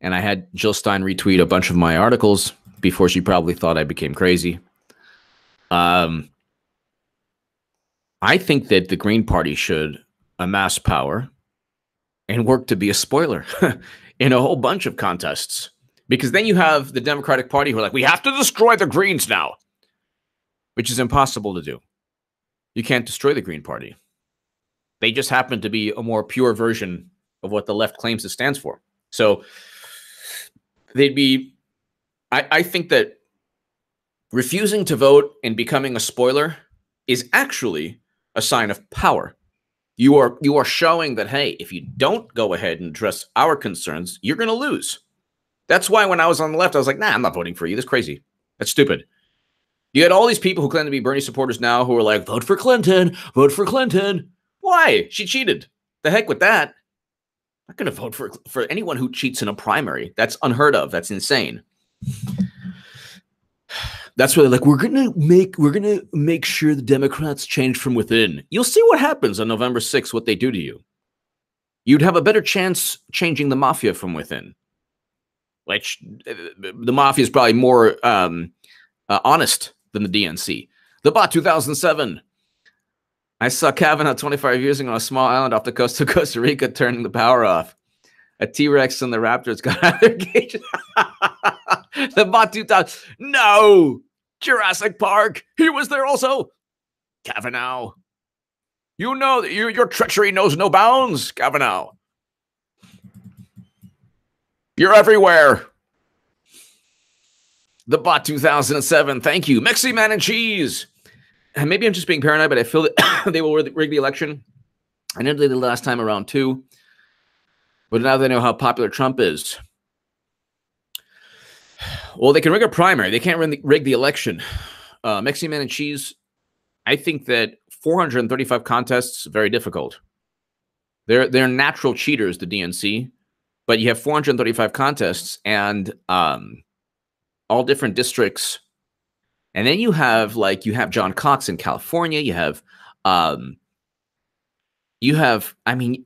And I had Jill Stein retweet a bunch of my articles before she probably thought I became crazy. I think that the Green Party should amass power and work to be a spoiler in a whole bunch of contests. Because then you have the Democratic Party who are like, we have to destroy the Greens now, which is impossible to do. You can't destroy the Green Party. They just happen to be a more pure version of what the left claims it stands for. So they'd be, I think that refusing to vote and becoming a spoiler is actually a sign of power. You are showing that, hey, if you don't go ahead and address our concerns, you're going to lose. That's why when I was on the left, I was like, nah, I'm not voting for you. That's crazy. That's stupid. You had all these people who claim to be Bernie supporters now who are like, vote for Clinton, vote for Clinton. Why? She cheated. The heck with that. I'm not going to vote for anyone who cheats in a primary. That's unheard of. That's insane. That's why they're like, we're gonna make sure the Democrats change from within. You'll see what happens on November 6th, what they do to you. You'd have a better chance changing the mafia from within. Which the mafia is probably more honest than the DNC. The Bot 2007. I saw Kavanaugh 25 years ago on a small island off the coast of Costa Rica turning the power off. A T-Rex and the Raptors got out of their cage. The Bot 2000. No! Jurassic Park. He was there also. Kavanaugh. You know that your treachery knows no bounds, Kavanaugh. You're everywhere. The Bot 2007. Thank you. Mexi Man and Cheese. And maybe I'm just being paranoid, but I feel that they will rig the election. I know they did the last time around too. But now they know how popular Trump is. Well, they can rig a primary. They can't rig the election. Mexi Man and Cheese, I think that 435 contests, very difficult. They're natural cheaters, the DNC. But you have 435 contests and all different districts. And then you have John Cox in California. You have, I mean,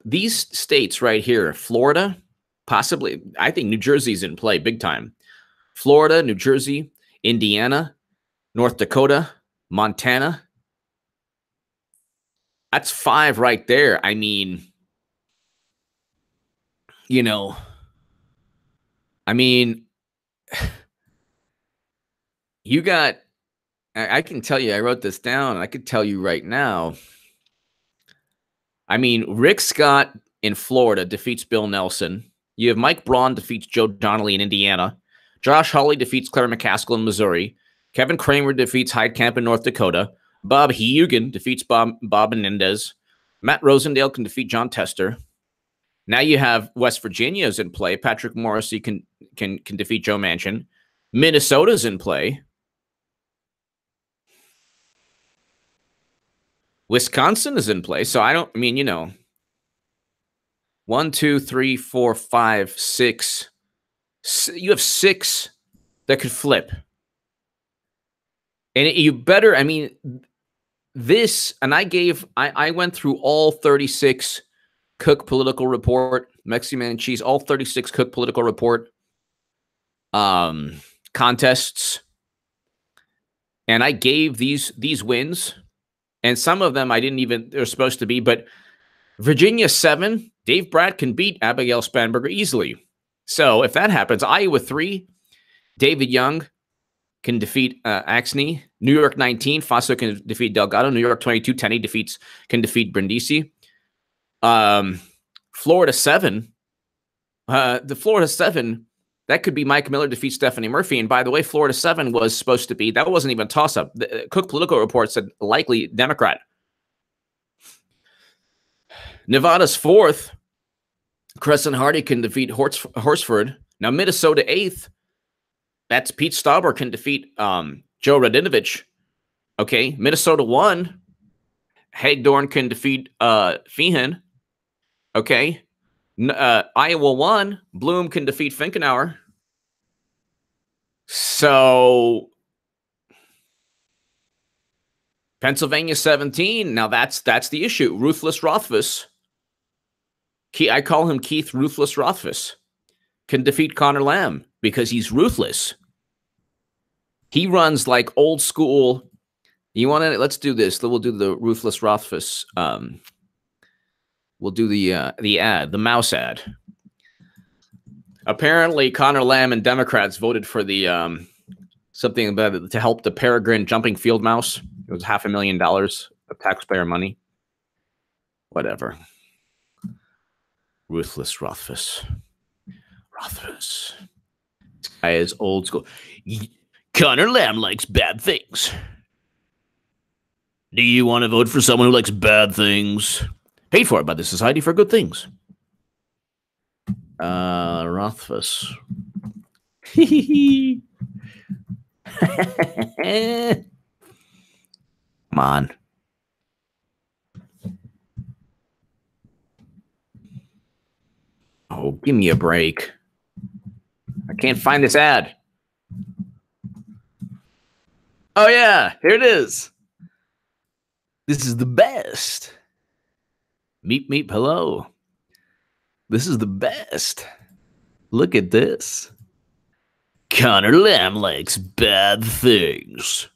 these states right here, Florida, possibly, I think New Jersey's in play big time. Florida, New Jersey, Indiana, North Dakota, Montana. That's 5 right there. I mean, you know, you got, I can tell you, I wrote this down. I could tell you right now. I mean, Rick Scott in Florida defeats Bill Nelson. You have Mike Braun defeats Joe Donnelly in Indiana. Josh Hawley defeats Claire McCaskill in Missouri. Kevin Kramer defeats Heidkamp in North Dakota. Bob Hugin defeats Bob Menendez. Matt Rosendale can defeat John Tester. Now you have West Virginia's in play. Patrick Morrissey can defeat Joe Manchin. Minnesota's in play. Wisconsin is in play. So I mean, you know, 1, 2, 3, 4, 5, 6. You have 6 that could flip. And you better, I mean, this, and I went through all 36 Cook Political Report, Mexi Man and Cheese, all 36 Cook Political Report contests. And I gave these wins. And some of them I didn't even, they're supposed to be, but Virginia 7, Dave Bratt can beat Abigail Spanberger easily. So if that happens, Iowa 3, David Young can defeat Axney. New York 19, Faso can defeat Delgado. New York 22, Tenney can defeat Brindisi. Florida 7, the Florida 7, that could be Mike Miller defeats Stephanie Murphy. And by the way, Florida 7 was supposed to be, that wasn't even a toss-up. The Cook Political Report said likely Democrat. Nevada's 4th, Crescent Hardy can defeat Horsford. Now Minnesota 8th, that's Pete Stauber can defeat Joe Radinovich. Okay, Minnesota 1, Hagedorn can defeat Feehan. Okay. Iowa 1, Bloom can defeat Finkenauer. So Pennsylvania 17. Now that's the issue. Ruthless Rothfuss. I call him Keith Ruthless Rothfuss. Can defeat Connor Lamb because he's ruthless. He runs like old school. You want to? Let's do this. We'll do the Ruthless Rothfuss. We'll do the ad, the mouse ad. Apparently, Connor Lamb and Democrats voted for the something about it to help the Peregrine jumping field mouse. It was $500,000 of taxpayer money. Whatever. Ruthless Rothfuss. Rothfuss. This guy is old school. Connor Lamb likes bad things. Do you want to vote for someone who likes bad things? Paid for by the Society for Good Things. Rothfuss. Come on. Oh, give me a break. I can't find this ad. Oh, yeah. Here it is. This is the best. Meep, meep, hello. This is the best. Look at this. Connor Lamb likes bad things.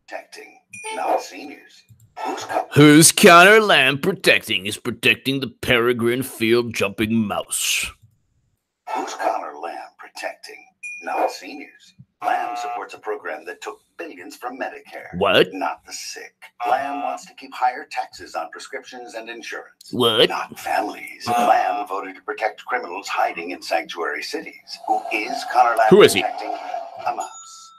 Protecting, not seniors. Who's Connor Lamb protecting? He's protecting the Peregrine Field jumping mouse. Who's Connor Lamb protecting, not seniors? Lamb supports a program that took billions from Medicare. What? Not the sick. Lamb wants to keep higher taxes on prescriptions and insurance. What? Not families. Lamb voted to protect criminals hiding in sanctuary cities. Who is Connor Lamb? Who is he? Protecting a mouse.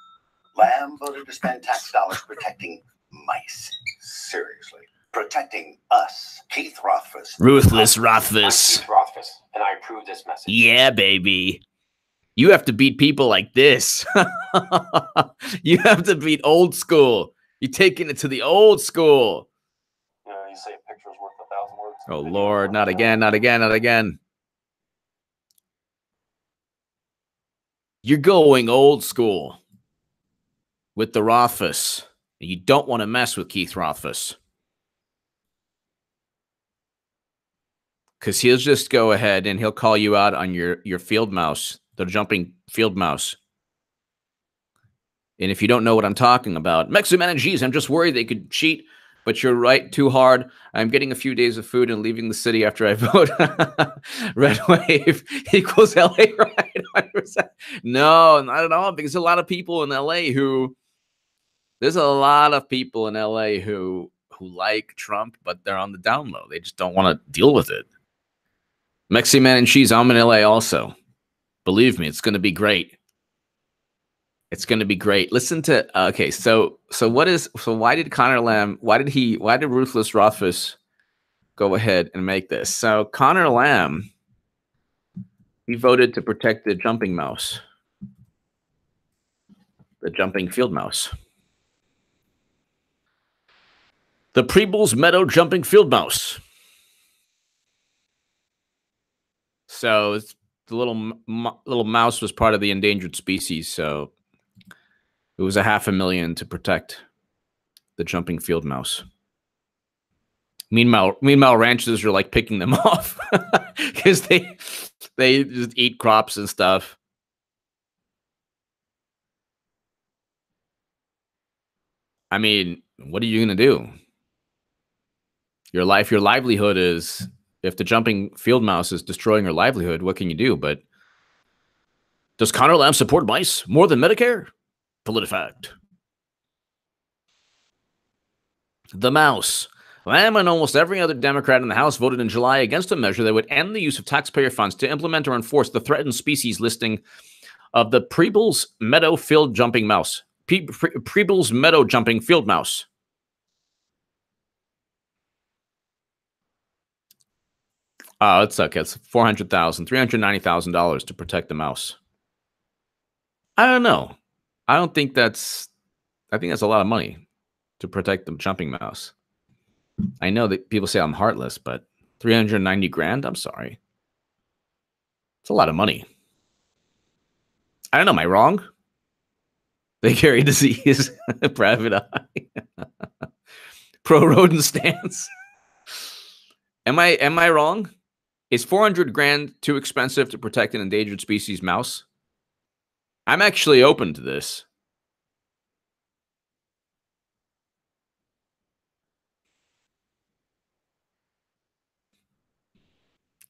Lamb voted to spend tax dollars protecting mice. Seriously. Protecting us. Keith Rothfuss. Ruthless Rothfuss. Keith Rothfuss, and I approve this message. Yeah, baby. You have to beat people like this. You have to beat old school. You're taking it to the old school. You know, you say a picture's worth 1,000 words. Oh, Lord. Not again, not again, not again. You're going old school with the Rothfuss. And you don't want to mess with Keith Rothfuss. Because he'll just go ahead and he'll call you out on your field mouse, the jumping field mouse. And if you don't know what I'm talking about, Mexican G's, I'm just worried they could cheat, but you're right, too hard. I'm getting a few days of food and leaving the city after I vote. Red wave equals LA, right? 100%. No, not at all, because a lot of people in LA there's a lot of people in LA who like Trump, but they're on the down low. They just don't want to deal with it. Mexican Man and Cheese, I'm in LA also. Believe me, it's going to be great. It's going to be great. Listen to, okay, so why did Connor Lamb, why did Ruthless Rothfuss go ahead and make this? So Connor Lamb, he voted to protect the jumping mouse, the jumping field mouse. The Prebles Meadow jumping field mouse. So it's the little mouse was part of the endangered species, so it was $500,000 to protect the jumping field mouse. Meanwhile, ranchers are like picking them off because they just eat crops and stuff. I mean, what are you gonna do? Your livelihood is, if the jumping field mouse is destroying your livelihood, what can you do? But does Connor Lamb support mice more than Medicare? PolitiFact. The mouse. Lamb and almost every other Democrat in the House voted in July against a measure that would end the use of taxpayer funds to implement or enforce the threatened species listing of the Prebles Meadow field jumping mouse. Prebles Meadow jumping field mouse. Oh, it's okay. It's $390,000 to protect the mouse. I don't know. I think that's a lot of money to protect the jumping mouse. I know that people say I'm heartless, but 390 grand? I'm sorry. It's a lot of money. I don't know. Am I wrong? They carry disease. Private eye. Pro rodent stance. Am I wrong? Is 400 grand too expensive to protect an endangered species mouse? I'm actually open to this.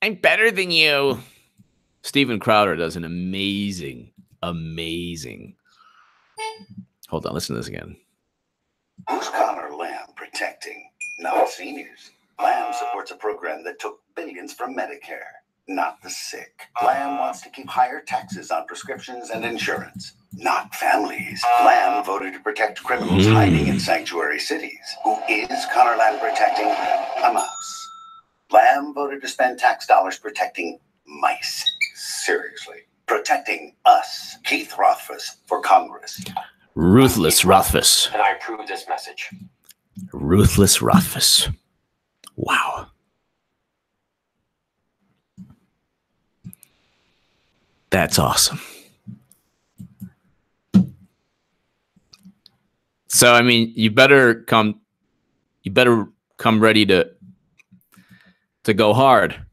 I'm better than you. Steven Crowder does an amazing. Hold on, listen to this again. Who's Connor Lamb protecting? Not seniors. Lamb supports a program that took billions from Medicare. Not the sick. Lamb wants to keep higher taxes on prescriptions and insurance. Not families. Lamb voted to protect criminals hiding in sanctuary cities. Who is Connor Lamb protecting? A mouse. Lamb voted to spend tax dollars protecting mice. Seriously. Protecting us. Keith Rothfuss for Congress. Ruthless Rothfuss. And I approve this message. Ruthless Rothfuss. Wow. That's awesome. So, I mean, you better come ready to go hard.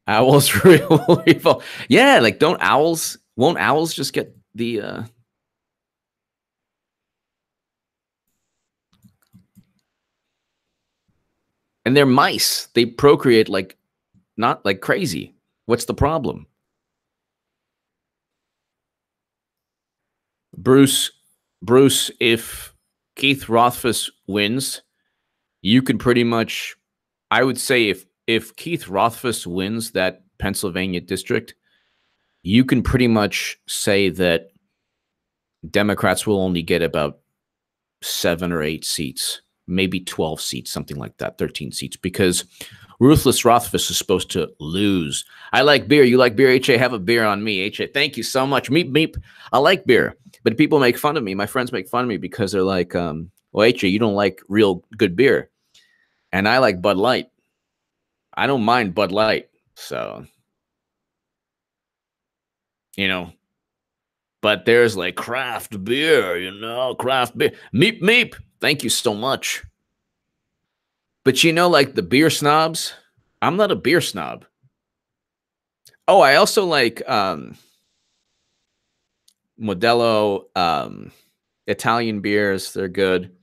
Owls real evil. Yeah, like won't owls just get the And they're mice. They procreate like not like crazy. What's the problem? Bruce, if Keith Rothfuss wins, you could pretty much, I would say if Keith Rothfuss wins that Pennsylvania district, you can pretty much say that Democrats will only get about 7 or 8 seats, maybe 12 seats, something like that, 13 seats, because Ruthless Rothfuss is supposed to lose. I like beer. You like beer, HA? Have a beer on me, HA. Thank you so much. Meep, meep. I like beer, but people make fun of me. My friends make fun of me because they're like, well, HA, you don't like real good beer. And I like Bud Light. I don't mind Bud Light. So, you know, but there's like craft beer, you know, craft beer. Meep, meep. Thank you so much. But you know, like the beer snobs, I'm not a beer snob. Oh, I also like Modelo Italian beers. They're good.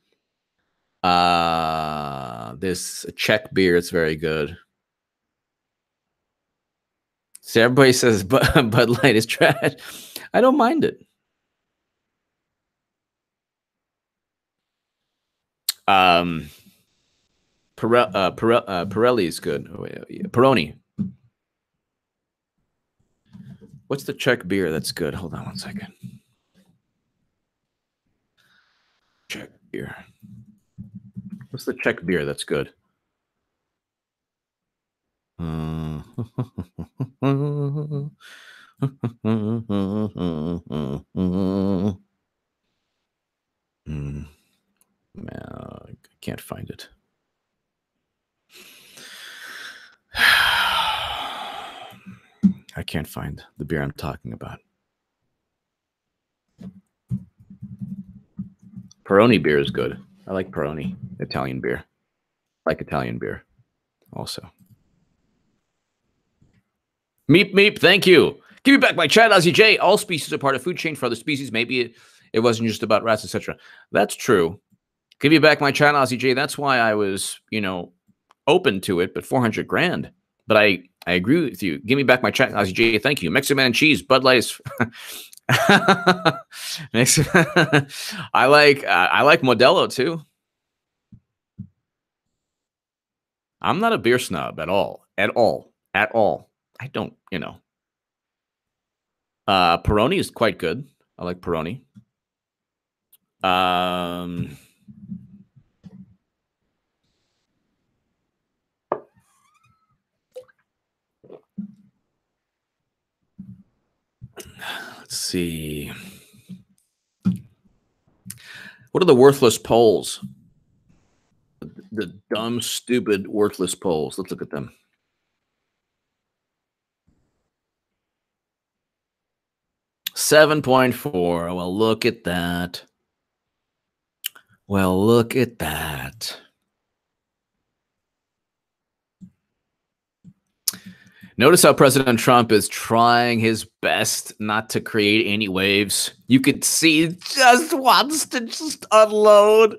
This Czech beer is very good. So everybody says Bud Light is trash. I don't mind it. Pirelli is good. Oh, yeah. Peroni. What's the Czech beer that's good? Hold on one second. Czech beer. What's the Czech beer that's good? I can't find it. I can't find the beer I'm talking about. Peroni beer is good. I like Peroni, Italian beer. I like Italian beer also. Meep, meep, thank you. Give me back my chat, Ozzy J. All species are part of food chain for other species. Maybe it wasn't just about rats, etc. That's true. Give me back my chat, Ozzy J. That's why I was, you know, open to it, but 400 grand. But I agree with you. Give me back my chat, Ozzy J. Thank you. Mexican Man and Cheese, Bud Light is... I like Modelo too. I'm not a beer snob at all. At all. I don't, you know. Peroni is quite good. I like Peroni. Let's see. What are the worthless polls? The dumb, stupid, worthless polls. Let's look at them. $7.4. Well, look at that. Well, look at that. Notice how President Trump is trying his best not to create any waves. You could see he just wants to just unload.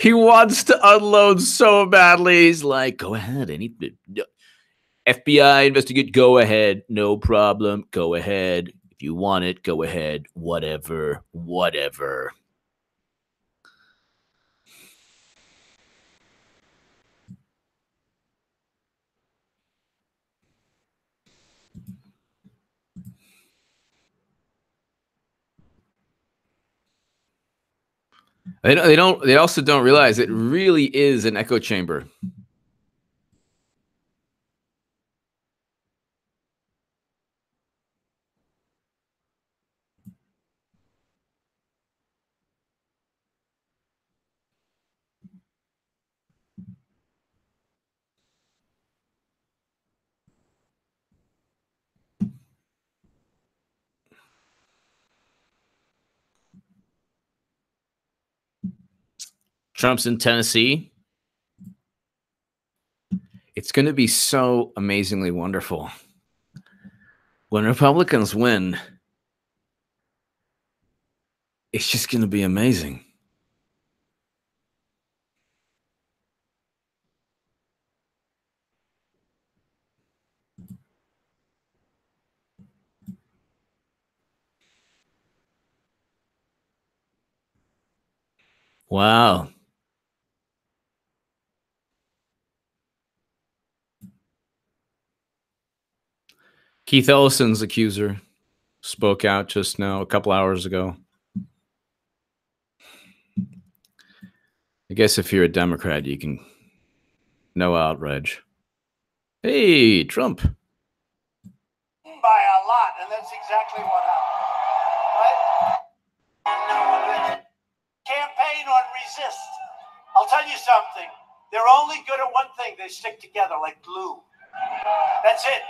He wants to unload so badly. He's like, go ahead. FBI investigate. Go ahead. No problem. Go ahead. If you want it, go ahead. Whatever. They also don't realize it really is an echo chamber. Trump's in Tennessee. It's going to be so amazingly wonderful. When Republicans win, it's just going to be amazing. Wow. Keith Ellison's accuser spoke out just now, a couple hours ago. I guess if you're a Democrat, you can no outrage. Hey, Trump. By a lot, and that's exactly what happened. Right? Campaign on resist. I'll tell you something. They're only good at one thing. They stick together like glue. That's it.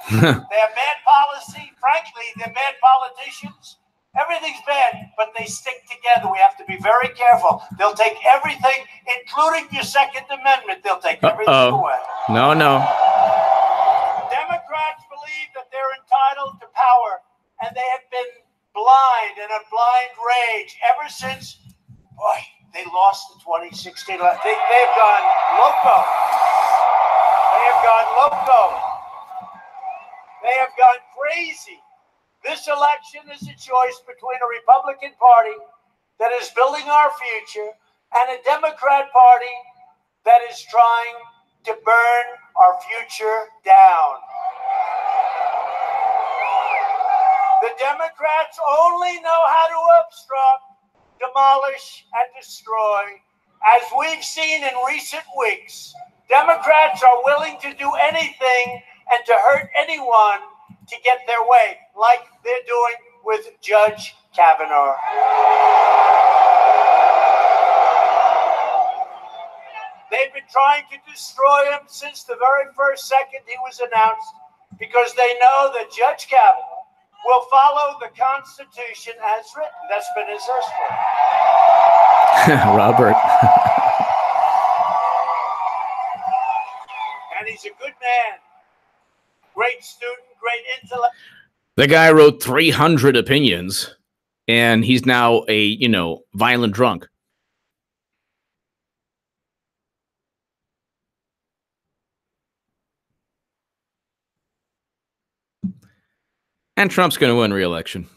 They have bad policy. Frankly, they're bad politicians. Everything's bad, but they stick together. We have to be very careful. They'll take everything, including your Second Amendment. They'll take everything away. No. Democrats believe that they're entitled to power, and they have been blind and a blind rage ever since, boy, they lost the 2016 election. They've gone loco. They have gone loco. They have gone crazy. This election is a choice between a Republican Party that is building our future and a Democrat Party that is trying to burn our future down. The Democrats only know how to obstruct, demolish, and destroy. As we've seen in recent weeks, Democrats are willing to do anything and to hurt anyone to get their way, like they're doing with Judge Kavanaugh. They've been trying to destroy him since the very first second he was announced, because they know that Judge Kavanaugh will follow the Constitution as written. That's been his history. Robert. And he's a good man. Great student, great intellect. The guy wrote 300 opinions, and he's now a, violent drunk. And Trump's going to win re-election.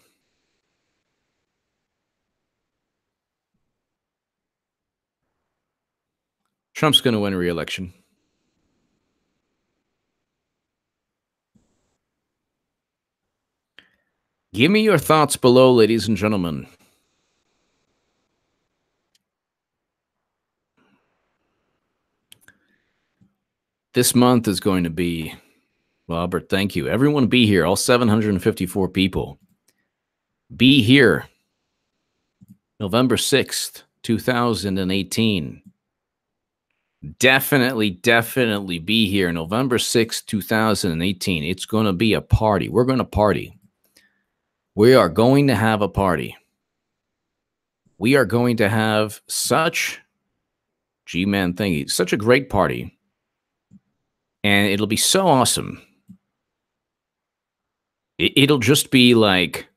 Trump's going to win re-election. Give me your thoughts below, ladies and gentlemen. This month is going to be, Robert, thank you. Everyone be here, all 754 people. Be here. November 6th, 2018. Definitely be here. November 6th, 2018. It's going to be a party. We're going to party. We are going to have a party. We are going to have such, G-Man thingy, such a great party. And it'll be so awesome. It'll just be like,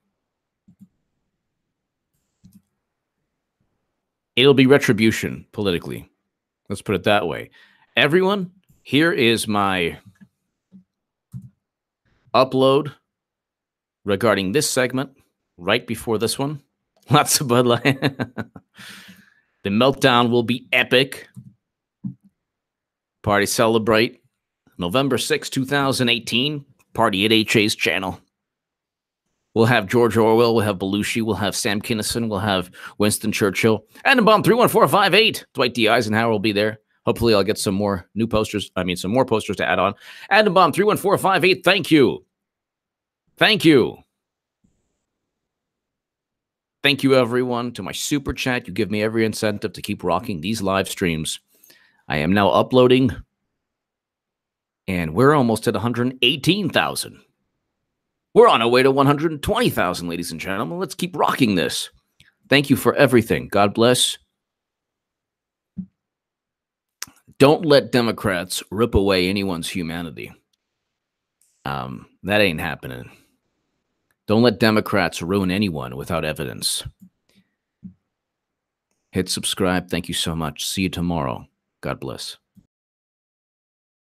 it'll be retribution politically. Let's put it that way. Everyone, here is my upload regarding this segment right before this one. Lots of Bud Light. The meltdown will be epic. Party celebrate. November 6, 2018. Party at HA's channel. We'll have George Orwell. We'll have Belushi. We'll have Sam Kinison. We'll have Winston Churchill. And Bomb 31458. Dwight D. Eisenhower will be there. Hopefully I'll get some more new posters. Some more posters to add on. And Bomb 31458. Thank you. Thank you. Thank you, everyone, to my super chat. You give me every incentive to keep rocking these live streams. I am now uploading, and we're almost at 118,000. We're on our way to 120,000, ladies and gentlemen. Let's keep rocking this. Thank you for everything. God bless. Don't let Democrats rip away anyone's humanity. That ain't happening. Don't let Democrats ruin anyone without evidence. Hit subscribe. Thank you so much. See you tomorrow. God bless.